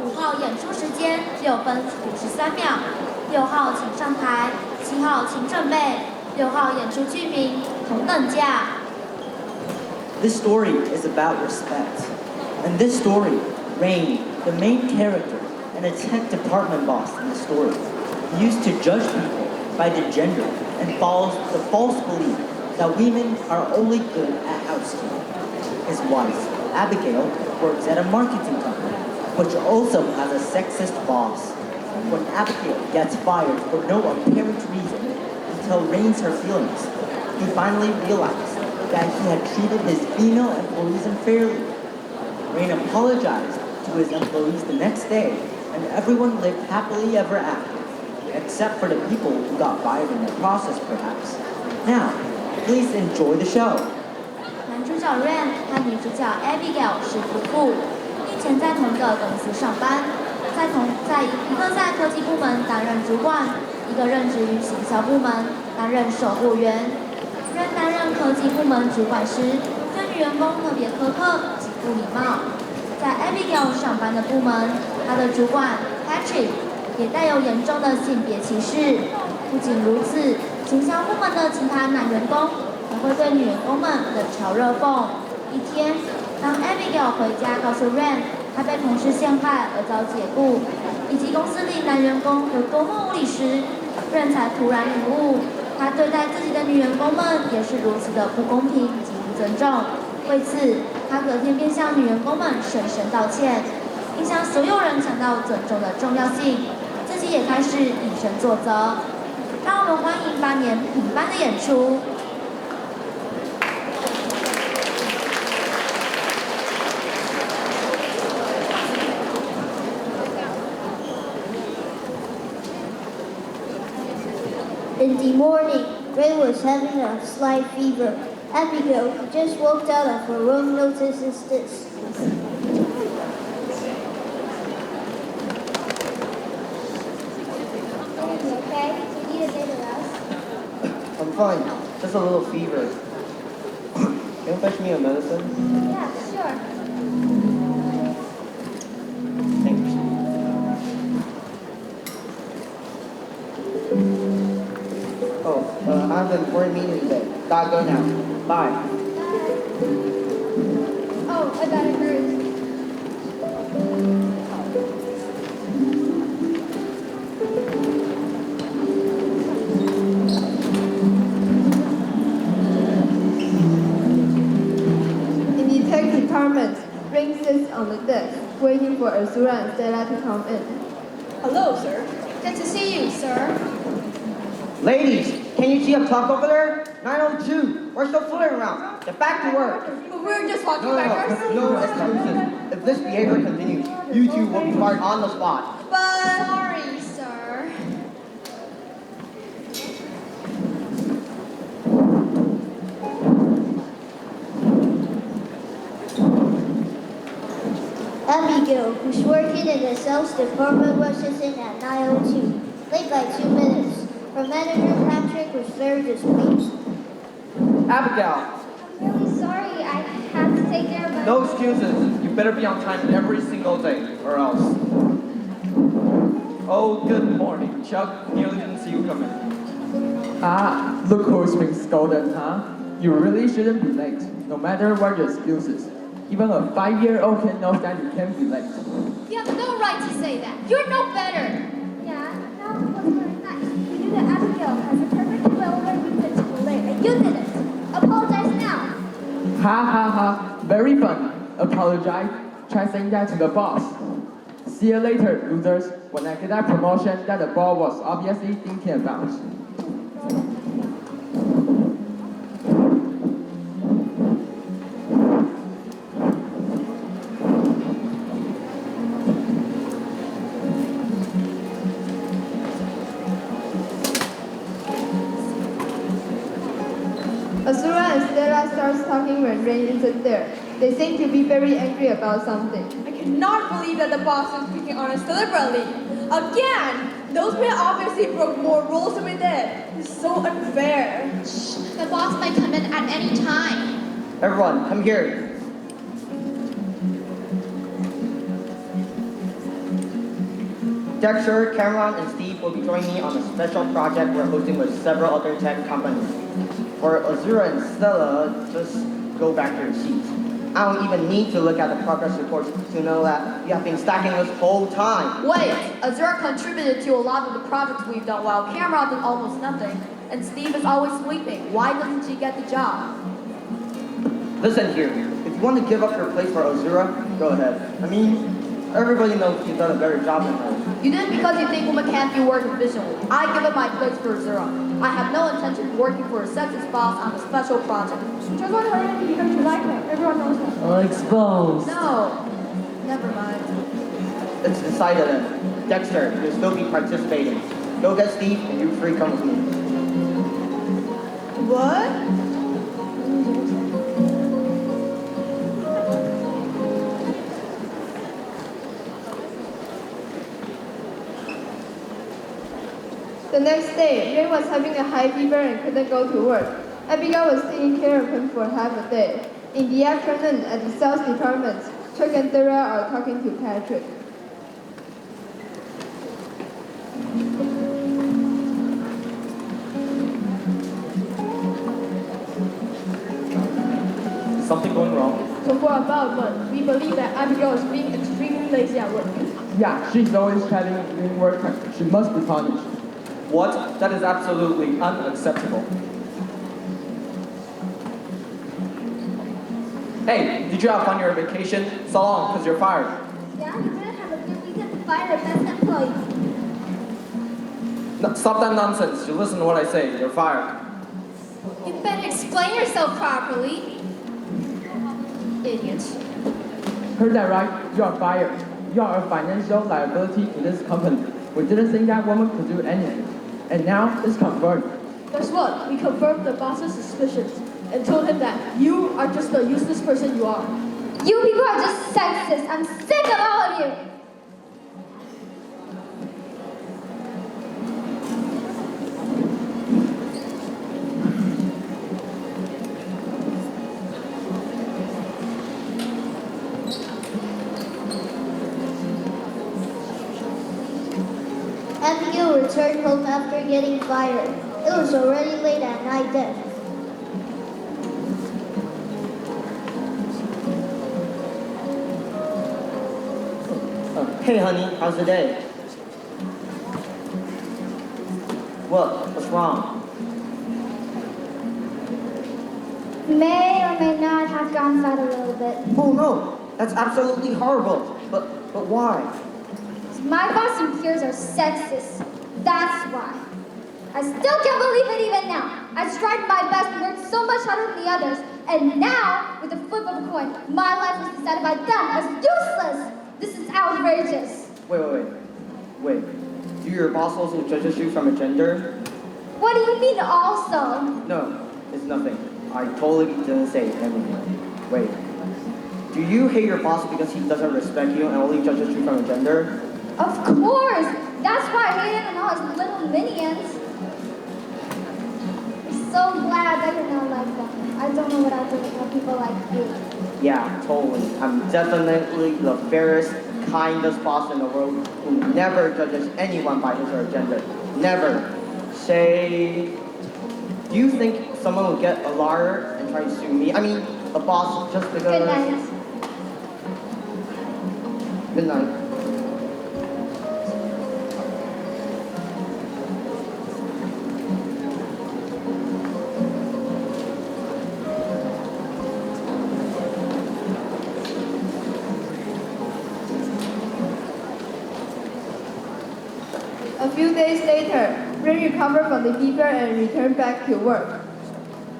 5号演出时间6分53秒。6号请上台，7号请准备。6号演出剧名同等价。 This story is about respect. In this story, Rain, the main character, and and the tech department boss in the story. He used to judge people by their gender and follows the false belief that women are only good at housekeeping. His wife, Abigail, works at a marketing company, which also has a sexist boss. When Abigail gets fired for no apparent reason until rains her feelings, he finally realized that he had treated his female employees unfairly. Rain apologized to his employees the next day, and everyone lived happily ever after, except for the people who got fired in the process, perhaps. Now, please enjoy the show. 男主角 Ren 和女主角 Abigail 是夫妇，以前在同一个公司上班，一个在科技部门担任主管，一个任职于行销部门担任守护员。Ren 担任科技部门主管时，对女员工特别苛刻，极不礼貌。在 Abigail 上班的部门，她的主管 Patrick 也带有严重的性别歧视。不仅如此，行销部门的其他男员工也会对女员工们冷嘲热讽。一天，当 Abigail 回家告诉 Ren 她被同事陷害而遭解雇，以及公司里男员工有多么无理时，Ren 才突然领悟，他对待自己的女员工们也是如此的不公平及不尊重。为此，他隔天便向女员工们深深道歉，并向所有人强调尊重的重要性，自己也开始以身作则。让我们欢迎8年平班的演出。In the morning, Ray was having a slight fever. Abigail, who just walked out of her room, notices this. Are you okay? Do you need a day to rest? I'm fine. Just a little fever. Can you fetch me a medicine? Yeah, sure. Thanks. I have an important meeting today. Gotta go now. Bye. Oh, I got a bruise. In the tech department, Ring sits on the desk, waiting for Azura and Stella to come in. Hello, sir. Good to see you, sir. Ladies, can you see up top over there? 902. We're still fooling around. Get back to work. But we're just walking No backwards. excuses. If this behavior continues, you two will be fired on the spot. But sorry, sir. Abigail, who's working in the sales department, rushes in at 9:02, late by 2 minutes. Her manager, Patrick, was very displeased. Abigail, I'm really sorry. I had to take care of my... No excuses. You better be on time every single day, or else. Oh, good morning, Chuck. Nearly didn't see you coming. Ah, look who's being scolded, huh? You really shouldn't be late, no matter what your excuses. Even a 5-year-old can know that you can't be late. You have no right to say that. You're no better. Yeah, that was very nice. You knew that Abigail has a perfectly well-read reason to be late, and you didn't. Apologize now. Ha ha ha, very funny. Apologize. Try saying that to the boss. See you later, losers, when I get that promotion that the boss was obviously thinking about. Azura and Stella starts talking when Rain isn't there. They seem to be very angry about something. I cannot believe that the boss is picking on us deliberately. Again! Those men obviously broke more rules than we did. It's so unfair. Shh. The boss might come in at any time. everyone, come here. Dexter, Cameron, and Steve will be joining me on a special project we're hosting with several other tech companies. For Azura and Stella, just go back to your seats. I don't even need to look at the progress reports to know that you have been stacking this whole time. Wait, Azura contributed to a lot of the projects we've done while Camera did almost nothing. And Steve is always sleeping. Why doesn't she get the job? Listen here, if you want to give up your place for Azura, go ahead. I mean, everybody knows you've done a better job than her. You did it because you think women can't be working efficiently. I give up my place for Azura. I have no intention of working for a sexist boss on a special project. Just want her in because you like her. Everyone knows that. Exposed. No, never mind. It's decided then. Dexter, you'll still be participating. Go get Steve and you three come with me. What? The next day, Ray was having a high fever and couldn't go to work. Abigail was taking care of him for half a day. In the afternoon, at the sales department, Chuck and Dara are talking to Patrick. Something going wrong? So for about a month, we believe that Abigail is being extremely lazy at work. Yeah, she's always chatting during work time. She must be punished. What? That is absolutely unacceptable. Hey, did you have fun your vacation? So long, because you're fired. Yeah, we didn't have a good weekend to fire our best employee. No, stop that nonsense. You listen to what I say. You're fired. You better explain yourself properly. Idiots. Heard that right? You are fired. You are a financial liability to this company. We didn't think that woman could do anything. And now it's confirmed. Guess what? We confirmed the boss's suspicions and told him that you are just the useless person you are. You people are just sexist. I'm sick of all of you. Abigail returned home after getting fired. It was already late at night then. Hey honey, how's the day? What? What's wrong? May or may not have gone south a little bit. Oh no, that's absolutely horrible. But why? My boss and peers are sexist. That's why. I still can't believe it even now. I tried my best and worked so much harder than the others. And now, with the flip of a coin, my life is decided by them as useless. This is outrageous. Wait. Do your boss also judges you from a gender? What do you mean also? No, it's nothing. I totally didn't say anything. Wait. Do you hate your boss because he doesn't respect you and only judges you from a gender? Of course! That's why I hate him and all his little minions. I'm so glad that you're not like them. I don't know what I'd do without people like you. Yeah, totally. I'm definitely the fairest, kindest boss in the world who never judges anyone by his or her gender. Never. Say, do you think someone will get a lawyer and try to sue me? I mean, a boss just because... Good night. Good night. A few days later, Ray recovered from the fever and returned back to work.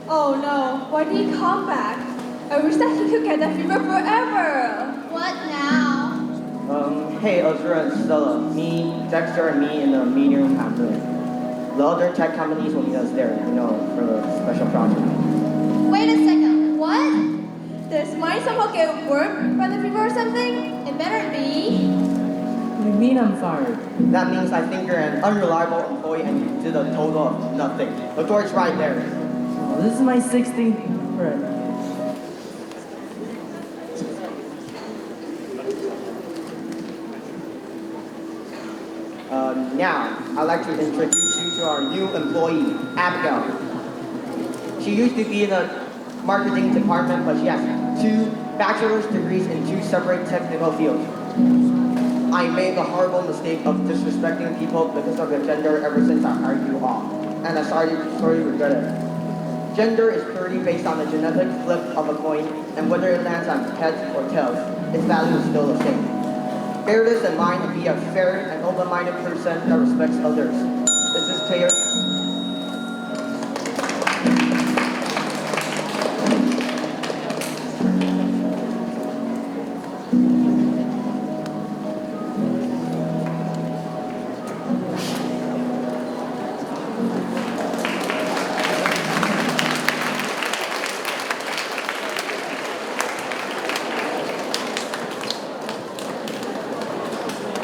Oh no, why did he come back? I wish that he could get that fever forever. What now? Hey, Azura and Stella, me, Dexter, and me in the meeting room after. The other tech companies will need us there, for the special project. Wait a second, what? Does mine somehow get work by the fever or something? It better be. What do you mean I'm fired? That means I think you're an unreliable employee and you did a total of nothing. The door's right there. Oh, this is my 16th friend. Now, I'd like to introduce you to our new employee, Abigail. She used to be in the marketing department, but she has 2 bachelor's degrees in 2 separate technical fields. I made the horrible mistake of disrespecting people because of their gender ever since I heard you all, and I sorry regret it. Gender is purely based on the genetic flip of a coin, and whether it lands on heads or tails, its value is still the same. Bear this in mind and be a fair and open-minded person that respects others. Is this clear?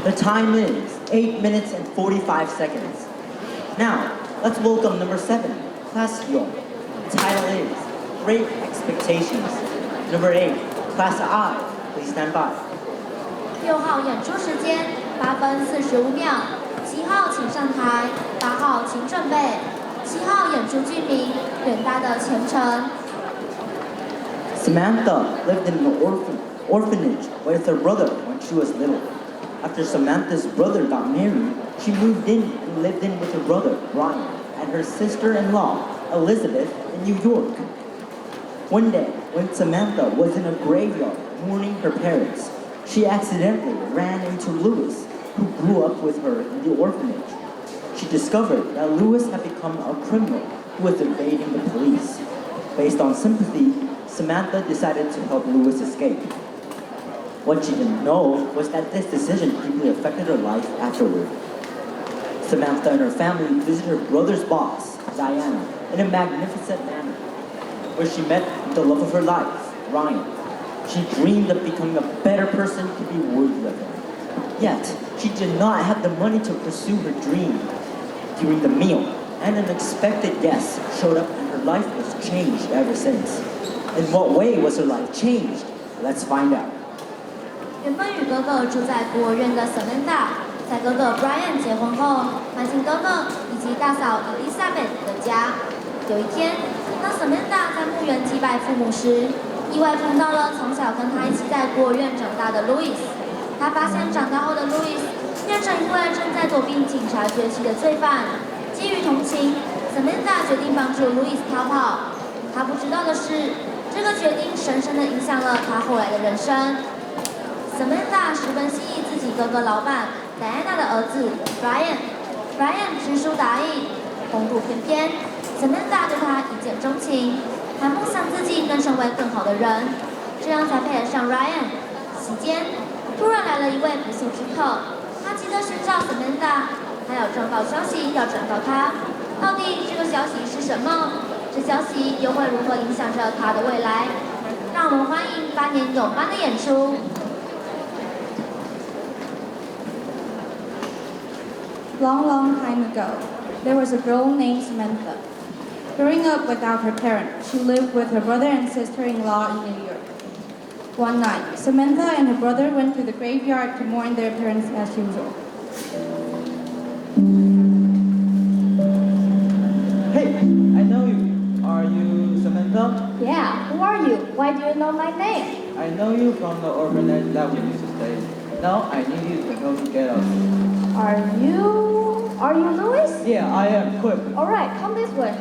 The time is 8 minutes and 45 seconds. Now, let's welcome number 7, Class Yo. The title is Great Expectations. Number 8, Class I. Please stand by. 6号演出时间8分45秒，7号请上台，8号请准备，7号演出剧名《远大的前程》。Samantha lived in an orphanage with her brother when she was little. After Samantha's brother got married, she moved in and lived in with her brother, Brian, and her sister-in-law, Elizabeth, in New York. One day, when Samantha was in a graveyard mourning her parents, she accidentally ran into Louis, who grew up with her in the orphanage. She discovered that Louis had become a criminal who was evading the police. Based on sympathy, Samantha decided to help Louis escape. What she didn't know was that this decision deeply affected her life afterward. Samantha and her family visited her brother's boss, Diana, in a magnificent manor, where she met the love of her life, Ryan. She dreamed of becoming a better person to be worthy of him. Yet, she did not have the money to pursue her dream. During the meal, an unexpected guest showed up and her life was changed ever since. In what way was her life changed? Let's find out. 原本与哥哥住在孤儿院的 Samantha， 在哥哥 Brian 结婚后，搬进哥哥以及大嫂 Elizabeth 的家。有一天，当 Samantha 在墓园祭拜父母时，意外碰到了从小跟他一起在孤儿院长大的 Louis。他发现长大后的 Louis 变成一位正在躲避警察追击的罪犯。基于同情 ，Samantha 决定帮助 Louis 逃跑。他不知道的是，这个决定深深地影响了他后来的人生。Samantha 十分心仪自己哥哥老板 Diana 的儿子 Brian。Brian 知书达理，风度翩翩 ，Samantha 对他一见钟情，还梦想自己能成为更好的人，这样才配得上 Ryan。席间，突然来了一位不速之客，他急着寻找 Samantha， 还有重磅消息要转告他。到底这个消息是什么？这消息又会如何影响着他的未来？让我们欢迎8年有班的演出。Long, long time ago, there was a girl named Samantha. Growing up without her parents, she lived with her brother and sister-in-law in New York. One night, Samantha and her brother went to the graveyard to mourn their parents as usual. Hey, I know you. Are you Samantha? Yeah, who are you? Why do you know my name? I know you from the orphanage that we used to stay. Now I need you to help me get out. Are you Louis? Yeah, I am. Quick. Alright, come this way.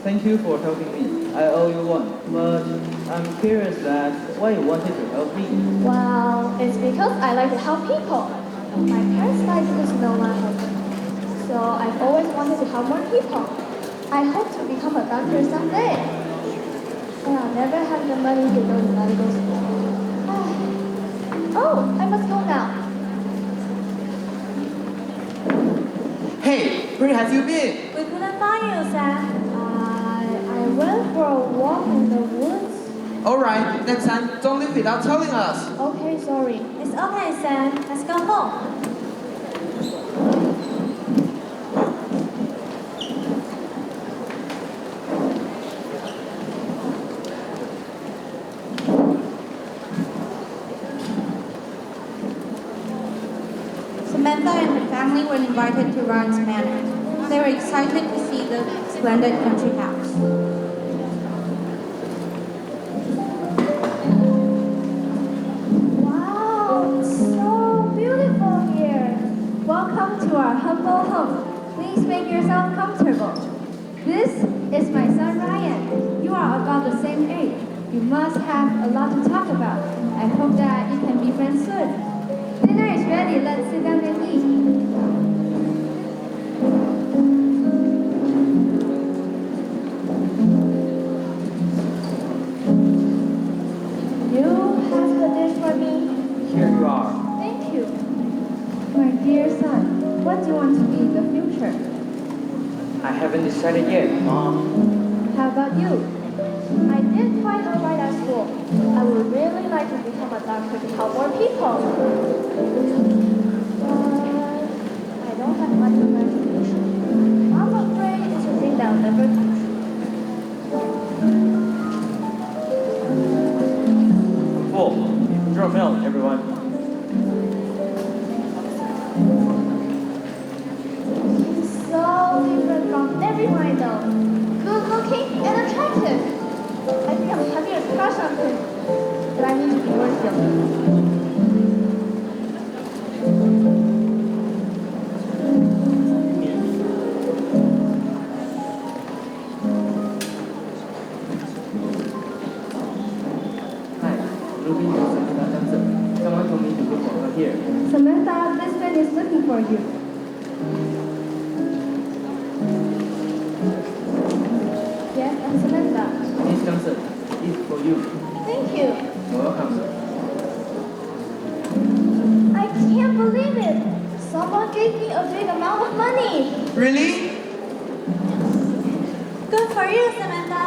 Thank you for helping me. I owe you one. But I'm curious that why you wanted to help me. Well, it's because I like to help people. My parents died because no one helped me. So I've always wanted to help more people. I hope to become a doctor someday. But I'll never have the money to go to medical school. Oh, I must go now. Hey, where have you been? We couldn't find you, Sam. I went for a walk in the woods. Alright, next time, don't leave without telling us. Okay, sorry. It's okay, Sam. Let's go home. Samantha and her family were invited to Ryan's manor. They were excited to see the splendid country house. to our humble home. Please make yourself comfortable. This is my son Ryan. You are about the same age. You must have a lot to talk about. I hope that you can be friends soon. Dinner is ready. Let's sit down and eat. You have the dish for me? Here you are. Thank you. My dear son, what do you want to be in the future? I haven't decided yet, Mom. How about you? I did quite alright at school. I would really like to become a doctor to help more people. But I don't have much imagination. I'm afraid it's a thing that I'll never touch. Full. Draw milk, everyone. So different from everyone I know. Good looking and attractive. I think I'm having a crush on him. But I need to be more skillful. Someone told me to look for her here. Samantha, this man is looking for you. Yes, I'm Samantha. Miss Johnson, it's for you. Thank you. You're welcome, sir. I can't believe it. Someone gave me a big amount of money. Really? Good for you, Samantha.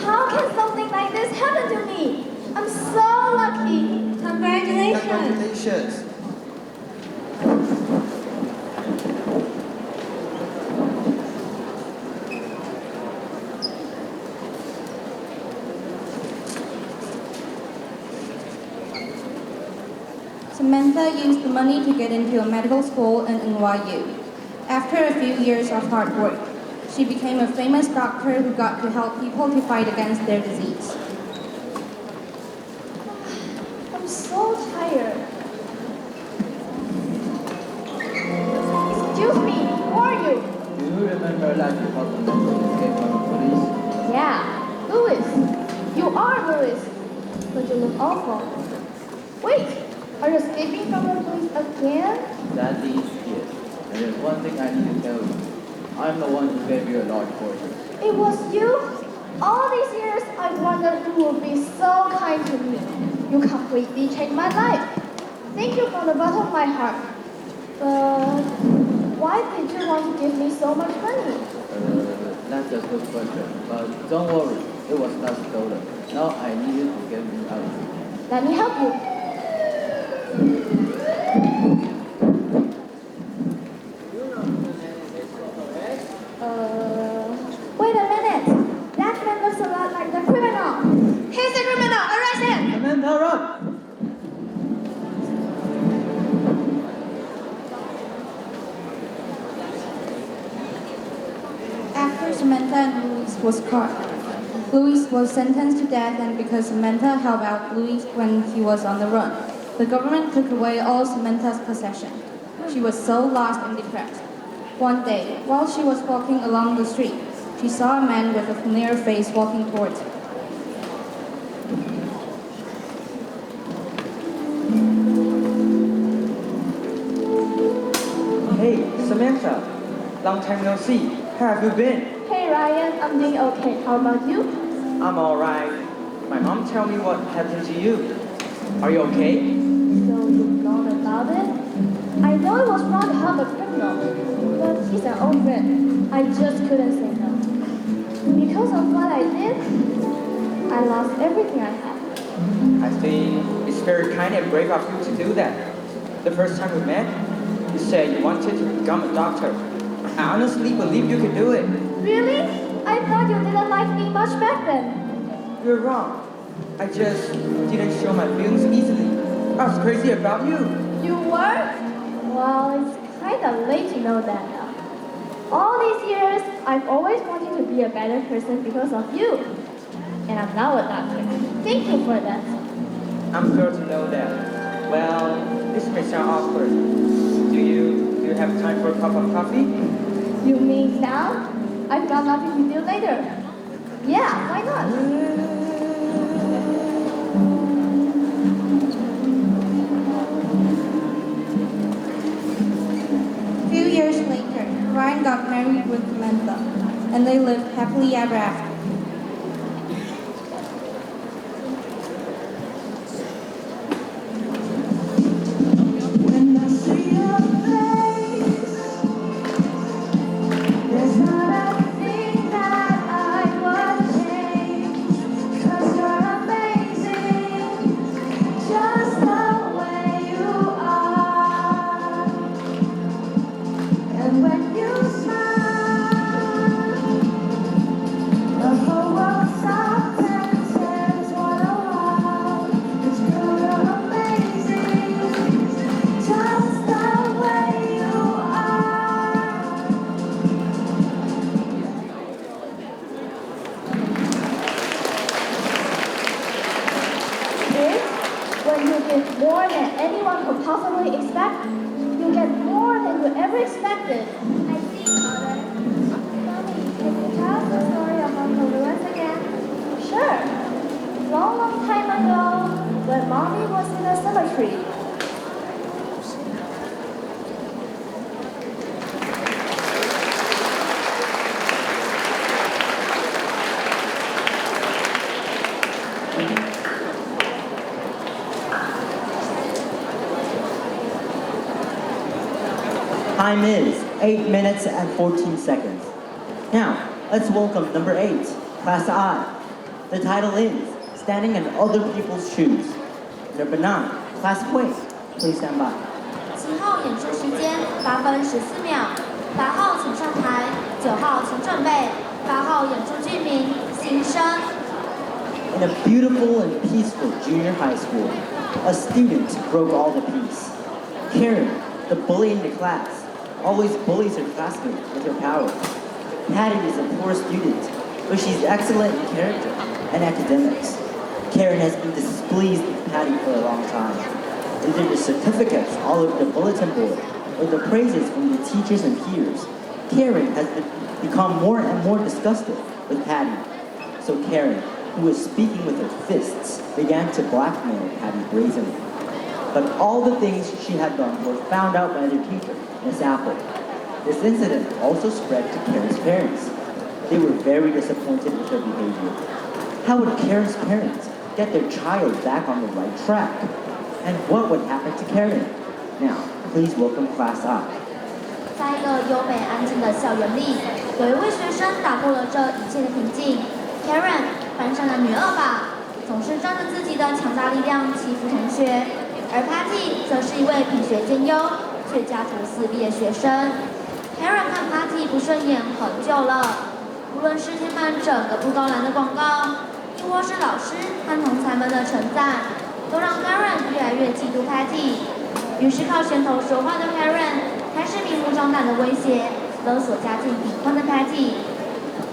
How can something like this happen to me? I'm so lucky. Congratulations. Congratulations. Samantha used the money to get into a medical school in NYU. After a few years of hard work, she became a famous doctor who got to help people to fight against their disease. I'm so tired. Excuse me, who are you? Do you remember that you helped Samantha escape from the police? Yeah, Louis. You are Louis. But you look awful. Wait, are you escaping from the police again? Sadly, yes. And there's one thing I need to tell you. I'm the one who gave you a large fortune. It was you? All these years I wondered who would be so kind to me. You completely changed my life. Thank you from the bottom of my heart. But why did you want to give me so much money? That's a good question. But don't worry, it was not stolen. Now I need you to get me out. Let me help you. Wait a minute. That man looks a lot like the criminal. He's the criminal. Arrest him. Samantha, run! After Samantha and Louis was caught, Louis was sentenced to death, and because Samantha helped out Louis when he was on the run, the government took away all Samantha's possessions. She was so lost and depressed. One day, while she was walking along the street, she saw a man with a familiar face walking towards her. Hey, Samantha. Long time no see. How have you been? Hey Ryan, I'm doing okay. How about you? I'm alright. My mom tell me what happened to you. Are you okay? So you've known about it? I know it was wrong to help a criminal, but he's an old friend. I just couldn't say no. Because of what I did, I lost everything I had. I think it's very kind and brave of you to do that. The first time we met, you said you wanted to become a doctor. I honestly believe you could do it. Really? I thought you didn't like me much back then. You're wrong. I just didn't show my feelings easily. I was crazy about you. You were? Well, it's kind of late to know that now. All these years, I've always wanted to be a better person because of you. And I'm now a doctor. Thank you for that. I'm thrilled to know that. Well, this may sound awkward. Do you you have time for a cup of coffee? You mean now? I've got nothing to do later. Yeah, why not? A few years later, Ryan got married with Samantha, and they lived happily ever after. When you give more than anyone could possibly expect, you get more than you ever expected. I see, Mother. Mommy, can you tell us the story of Uncle Lewis again? Sure. Long, long time ago, when Mommy was in a cemetery, Time is 8 minutes and 14 seconds. Now, let's welcome number 8, Class I. The title is Standing in Other People's Shoes. Number 9, Class Wei. Please stand by. 7号演出时间8分14秒，8号请上台，9号请准备，8号演出剧名新生。 In a beautiful and peaceful junior high school, a student broke all the peace. Karen, the bully in the class, always bullies her classmates with her power. Patty is a poor student, but she's excellent in character and academics. Karen has been displeased with Patty for a long time. Either the certificates all over the bulletin board or the praises from the teachers and peers, Karen has become more and more disgusted with Patty. So Karen, who was speaking with her fists, began to blackmail Patty brazenly. But all the things she had done were found out by their teacher, Miss Apple. This incident also spread to Karen's parents. They were very disappointed with her behavior. How would Karen's parents get their child back on the right track? And what would happen to Karen? Now, please welcome Class I. 在一个优美安静的校园里，有一位学生打破了这一切的平静。Karen， 班上的女二把，总是仗着自己的强大力量欺负同学。而 Patty 则是一位品学兼优却家徒四壁的学生。Karen 看 Patty 不顺眼很久了，无论是贴满整个布告栏的广告，亦或是老师和同才们的称赞，都让 Karen 越来越嫉妒 Patty。于是靠拳头说话的 Karen 开始明目张胆的威胁、勒索家境贫困的 Patty。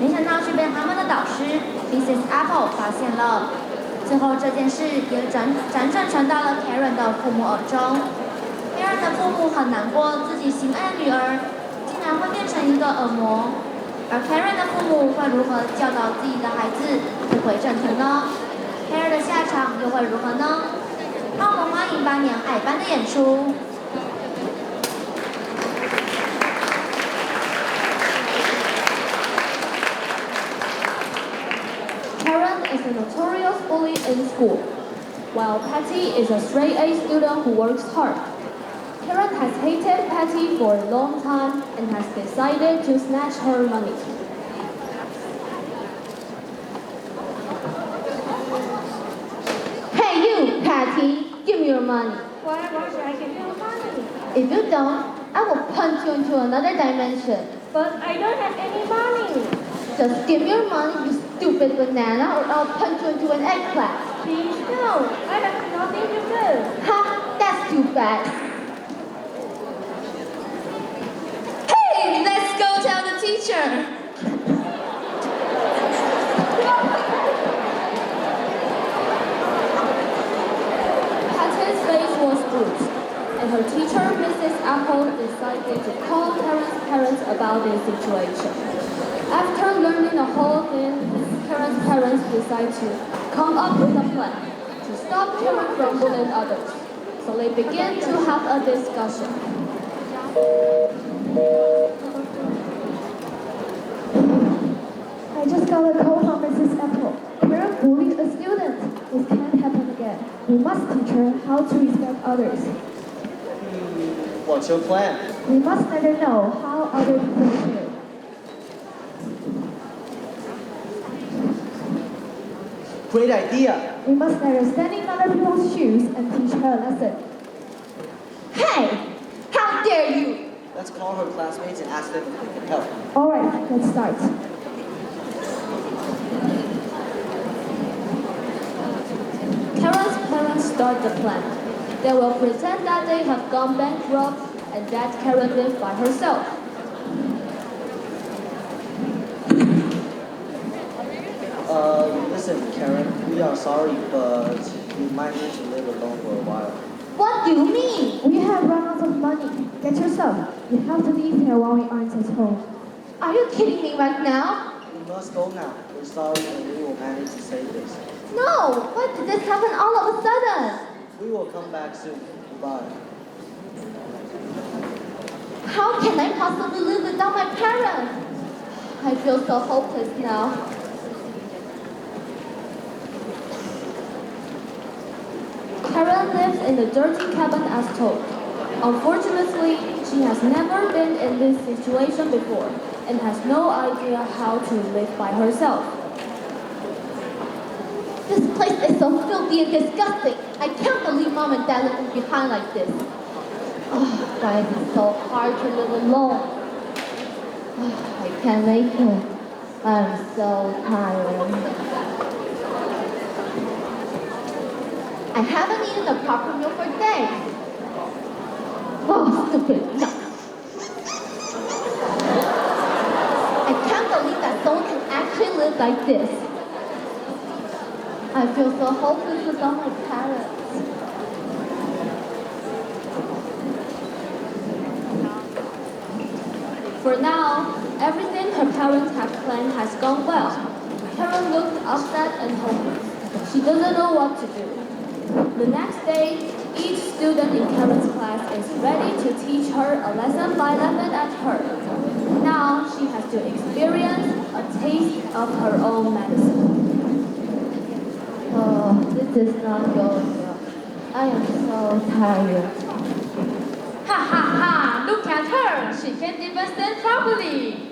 没想到却被他们的导师 Mrs. Apple 发现了。 最后这件事也辗转传到了 Karen 的父母耳中。Karen 的父母很难过，自己心爱的女儿竟然会变成一个恶魔。而 Karen 的父母会如何教导自己的孩子不回正途呢 ？Karen 的下场又会如何呢？让我们欢迎8年爱班的演出。 Karen is a notorious bully in school, while Patty is a straight-A student who works hard. Karen has hated Patty for a long time and has decided to snatch her money. Hey you, Patty, give me your money. Why should I give you money? If you don't, I will punch you into another dimension. But I don't have any money. Just give me your money, you stupid banana, or I'll punch you into an eggplant. Please no, I have nothing to do. Ha, that's too bad. Hey, let's go tell the teacher. Patty's face was bruised, and her teacher, Mrs. Apple, decided to about this situation. After learning the whole thing, Karen's parents decide to come up with a plan to stop Karen from bullying others. So they begin to have a discussion. I just got a call from Mrs. Apple. Karen bullied a student. This can't happen again. We must teach her how to respect others. What's your plan? We must let her know how other people feel. Great idea. We must let her stand in other people's shoes and teach her a lesson. Hey! How dare you! Let's call her classmates and ask them if they can help. All right, let's start. Karen's parents start the plan. They will pretend that they have gone bankrupt and that Karen lives by herself. Listen, Karen, we are sorry, but you might need to live alone for a while. What do you mean? We have run out of money. Get yourself. We have to leave here while we aren't at home. Are you kidding me right now? We must go now. We're sorry, and we will manage to save this. No! Why did this happen all of a sudden? We will come back soon. Goodbye. How can I possibly live without my parents? I feel so hopeless now. Karen lives in the dirty cabin as told. Unfortunately, she has never been in this situation before and has no idea how to live by herself. This place is so filthy and disgusting. I can't believe Mom and Dad left me behind like this. Oh, why is it so hard to live alone? Oh, I can't make it. I'm so tired. I haven't eaten a proper meal for days. Oh, stupid nuts. I can't believe that someone can actually live like this. I feel so hopeless without my parents. For now, everything her parents have planned has gone well. Karen looked upset and hopeless. She doesn't know what to do. The next day, each student in Karen's class is ready to teach her a lesson by laughing at her. Now she has to experience a taste of her own medicine. Oh, this is not going well. I am so tired. Ha ha ha! Look at her! She can't even stand properly.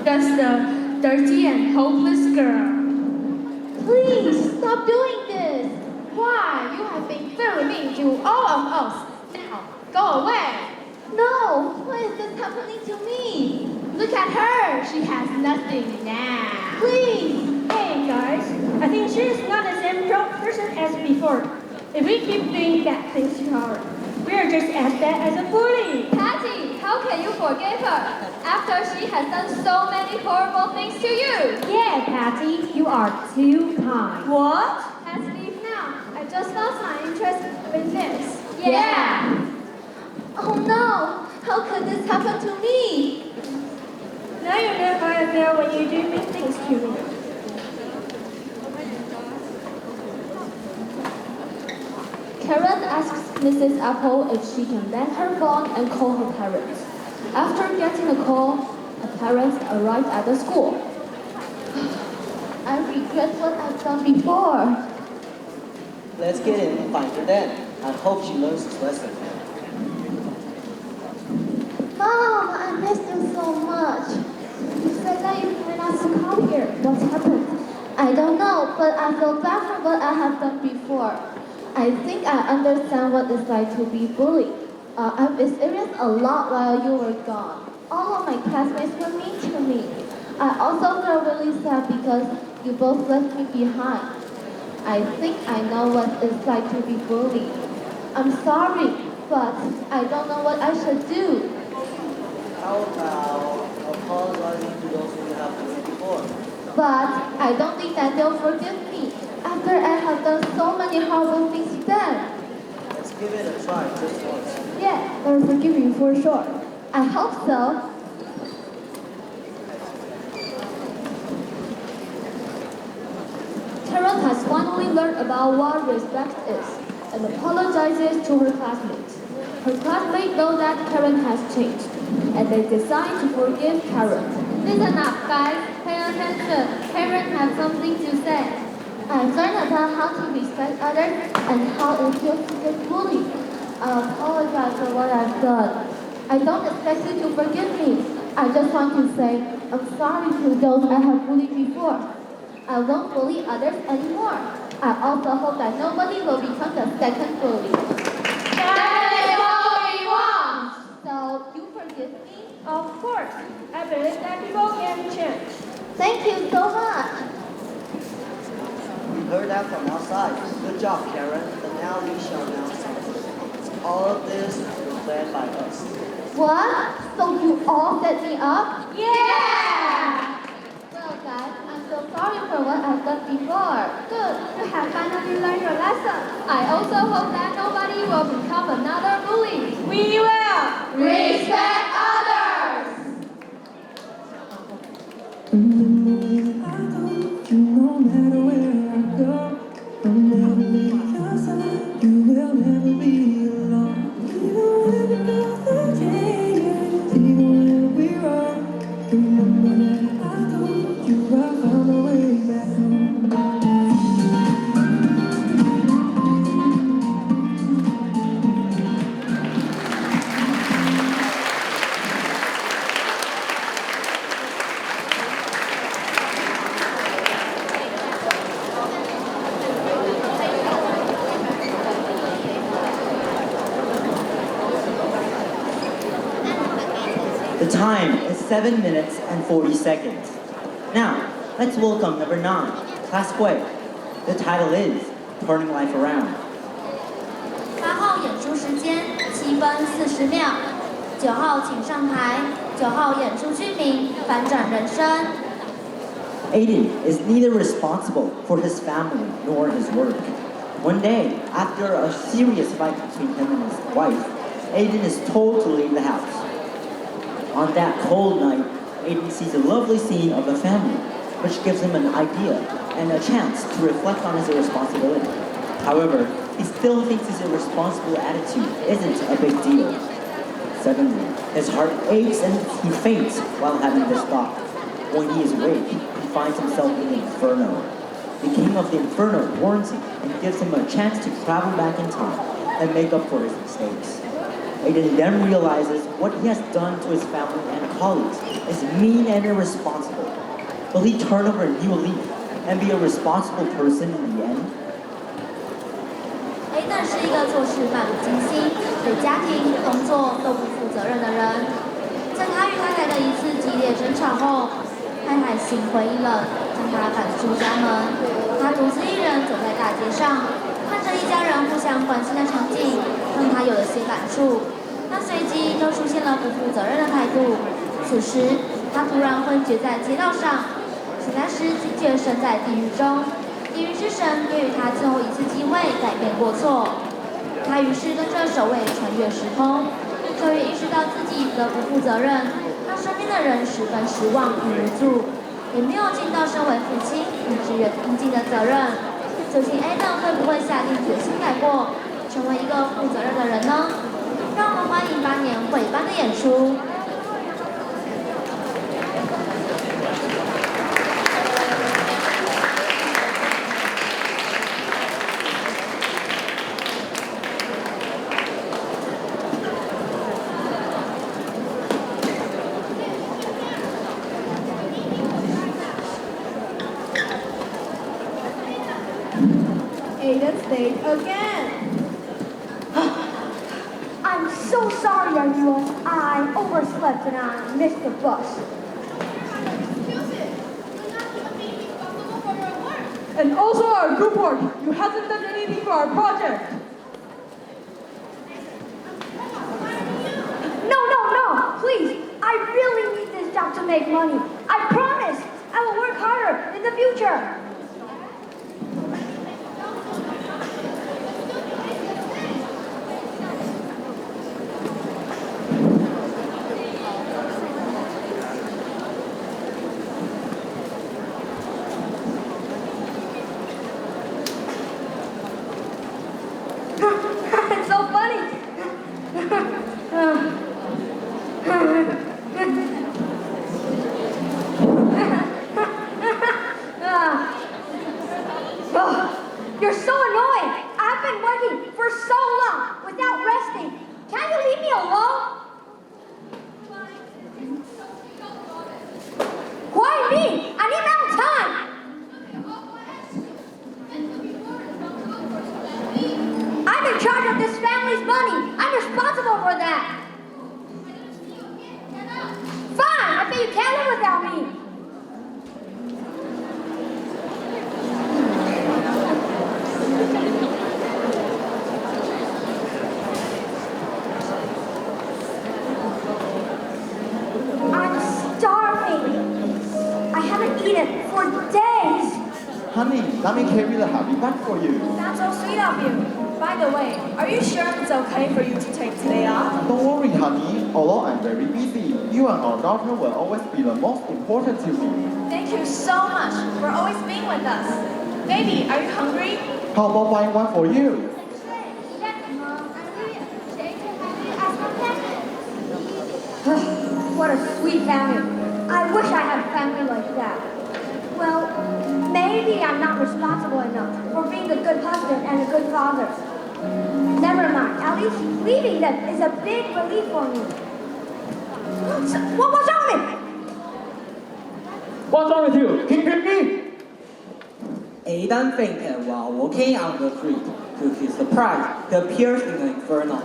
That's the dirty and hopeless girl. Please, stop doing this! Why? You have been very mean to all of us. Now, go away. No! Why is this happening to me? Look at her. She has nothing now. Please! Hey guys, I think she is not the same person as before. If we keep doing bad things to her, we are just as bad as a bully. Patty, how can you forgive her after she has done so many horrible things to you? Yeah, Patty, you are too kind. What? Let's leave now. I just lost my interest in this. Yeah. Oh no! How could this happen to me? Now you know how I feel when you do mean things to me. Karen asks Mrs. Apple if she can lend her phone and call her parents. After getting a call, her parents arrive at the school. I regret what I've done before. Let's get in and find her then. I hope she learns this lesson. Mom, I missed you so much. You said that you planned us to come here. What happened? I don't know, but I feel bad for what I have done before. I think I understand what it's like to be bullied. I've experienced a lot while you were gone. All of my classmates were mean to me. I also felt really sad because you both left me behind. I think I know what it's like to be bullied. I'm sorry, but I don't know what I should do. How about apologizing to those who you have bullied before? But I don't think that they'll forgive me after I have done so many horrible things to them. Let's give it a try just once. Yeah, they'll forgive you for sure. I hope so. Karen has finally learned about what respect is and apologizes to her classmates. Her classmates know that Karen has changed, and they decide to forgive Karen. Listen up, guys. Pay attention. Karen has something to say. I've learned about how to respect others and how it feels to get bullied. I apologize for what I've done. I don't expect you to forgive me. I just want to say I'm sorry to those I have bullied before. I won't bully others anymore. I also hope that nobody will become the second bully. That is what we want! So, you forgive me? Of course. I believe that people can change. Thank you so much. We heard that from outside. Good job, Karen. But now we shall announce something. All of this was planned by us. What? So you all set me up? Yeah! Well, guys, I'm so sorry for what I've done before. Good. You have finally learned your lesson. I also hope that nobody will become another bully. We will! Respect others! No matter where I go, I'll never leave your side. You will never be alone. Even when the nothing changes, even when we're wrong, remember that I told you I found my way back home. The time is 7 minutes and 40 seconds. Now, let's welcome number 9, Class Hui. The title is Turning Life Around. 8号演出时间7分40秒，9号请上台，9号演出剧名反转人生。Aiden is neither responsible for his family nor his work. One day, after a serious fight between him and his wife, Aiden is told to leave the house. On that cold night, Aiden sees a lovely scene of a family, which gives him an idea and a chance to reflect on his irresponsibility. However, he still thinks his irresponsible attitude isn't a big deal. Suddenly, his heart aches and he faints while having this thought. When he is awake, he finds himself in the inferno. The king of the inferno warns him and gives him a chance to travel back in time and make up for his mistakes. Aiden then realizes what he has done to his family and colleagues is mean and irresponsible. Will he turn over a new leaf and be a responsible person in the end? Aiden 是一个做事漫不经心、对家庭、工作都不负责任的人。在他与太太的一次激烈争吵后，太太心灰意冷，将他赶出家门。他独自一人走在大街上，看着一家人互相关心的场景，让他有了些感触。但随即又出现了不负责任的态度。此时，他突然昏厥在街道上，醒来时竟身在地狱中。地狱之神给予他最后一次机会改变过错。他于是跟着守卫穿越时空，终于意识到自己的不负责任，让身边的人十分失望与无助，也没有尽到身为父亲与职员应尽的责任。究竟 Aiden 会不会下定决心改过，成为一个负责任的人呢？让我们欢迎8年会班的演出。Aiden stayed again. I'm so sorry, everyone. I overslept and I missed the bus. And also our group work. You haven't done anything for our project. No, please. I really need this job to make money. I promise. I will work harder in the future. You're so annoying. I've been working for so long without resting. Can't you leave me alone? Why me? I need my own time. I'm in charge of this family's money. I'm responsible for that. Fine, I think you can't live without me. I'm starving. I haven't eaten for days. Honey, let me carry the happy bag for you. That's so sweet of you. By the way, are you sure it's okay for you to take today off? Don't worry, honey. Although I'm very busy, you and our daughter will always be the most important to me. Thank you so much for always being with us. Baby, are you hungry? How about buying one for you? What a sweet family. I wish I had a family like that. Well, maybe I'm not responsible enough for being a good husband and a good father. Never mind. At least leaving them is a big relief for me. What's wrong with me? What's wrong with you? Keep me! Aidan fainted while walking on the street. To his surprise, he appears in an inferno.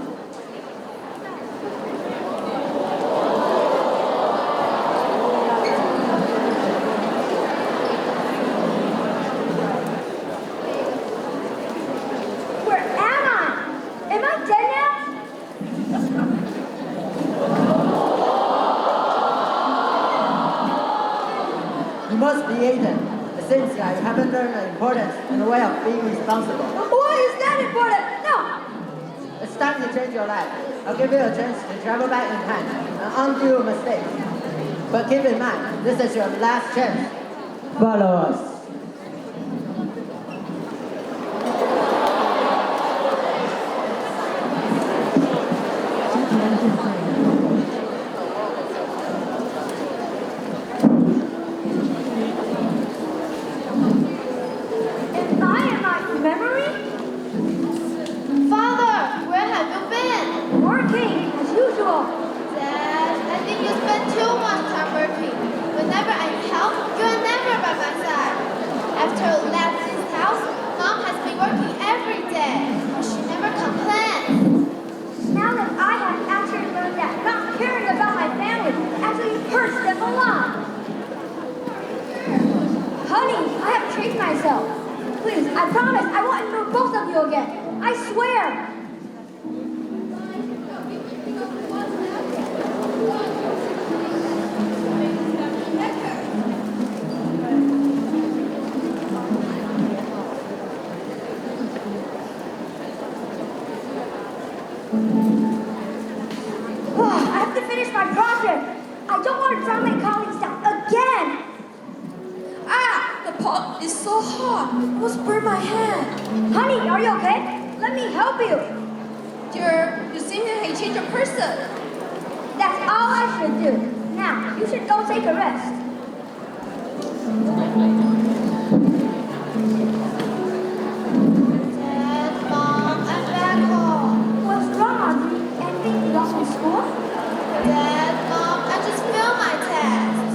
Where am I? Am I dead now? You must be Aidan. It seems like you haven't learned the importance and the way of being responsible. Why is that important? No! It's time to change your life. I'll give you a chance to travel back in time and undo your mistakes. But keep in mind, this is your last chance. Follow us. Am I in my memory? Father, where have you been? Working, as usual. Dad, I think you spend too much time working. Whenever I need help, you are never by my side. After I left this house, Mom has been working every day, but she never complains. Now that I have actually learned that not caring about my family actually hurts them a lot. Honey, I have changed myself. Please, I promise I won't ignore both of you again. I swear. I have to finish my project. I don't want to drown my colleagues out again. Ah, the pot is so hot. It almost burned my hand. Honey, are you okay? Let me help you. Dear, you seem to have changed your person. That's all I should do. Now, you should go take a rest. Dad, Mom, I'm back home. What's wrong, Audrey? Anything wrong in school? Dad, Mom, I just failed my test.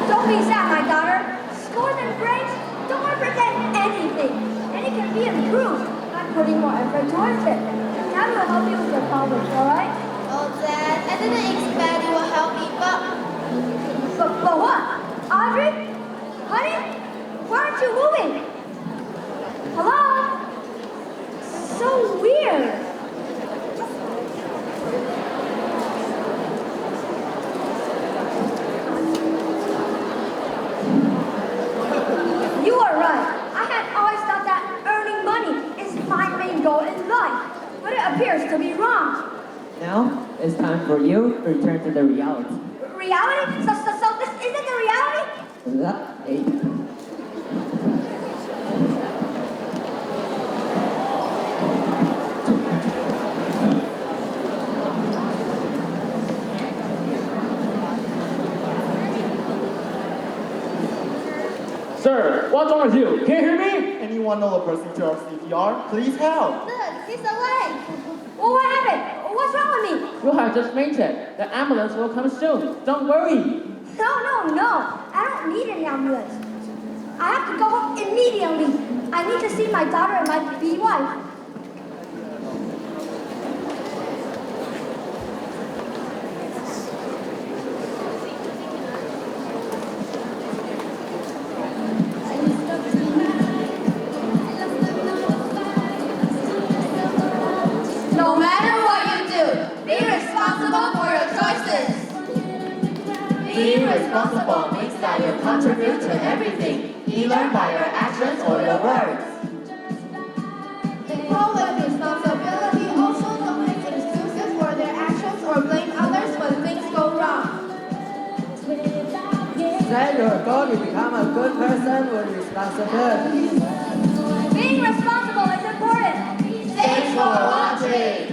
Don't be sad, my daughter. Scores and grades don't represent anything, and it can be improved by putting more effort towards it. Now we'll help you with your problems, all right? Oh, Dad, I didn't expect you will help me, but But what? Audrey? Honey? Why aren't you moving? Hello? So weird. You are right. I had always thought that earning money is my main goal in life, but it appears to be wrong. Now, it's time for you to return to the reality. Reality? So this isn't the reality? Sir, what's wrong with you? Can you hear me? Anyone know the procedure of CPR? Please help. Look, he's awake. Well, what happened? What's wrong with me? You have just fainted. The ambulance will come soon. Don't worry. No. I don't need an ambulance. I have to go home immediately. I need to see my daughter and my baby wife. No matter what you do, be responsible for your choices. Being responsible means that you contribute to everything, either by your actions or your words. People with responsibility also don't make excuses for their actions or blame others when things go wrong. Set your goal to become a good person with responsibility. Being responsible is important. Thanks for watching.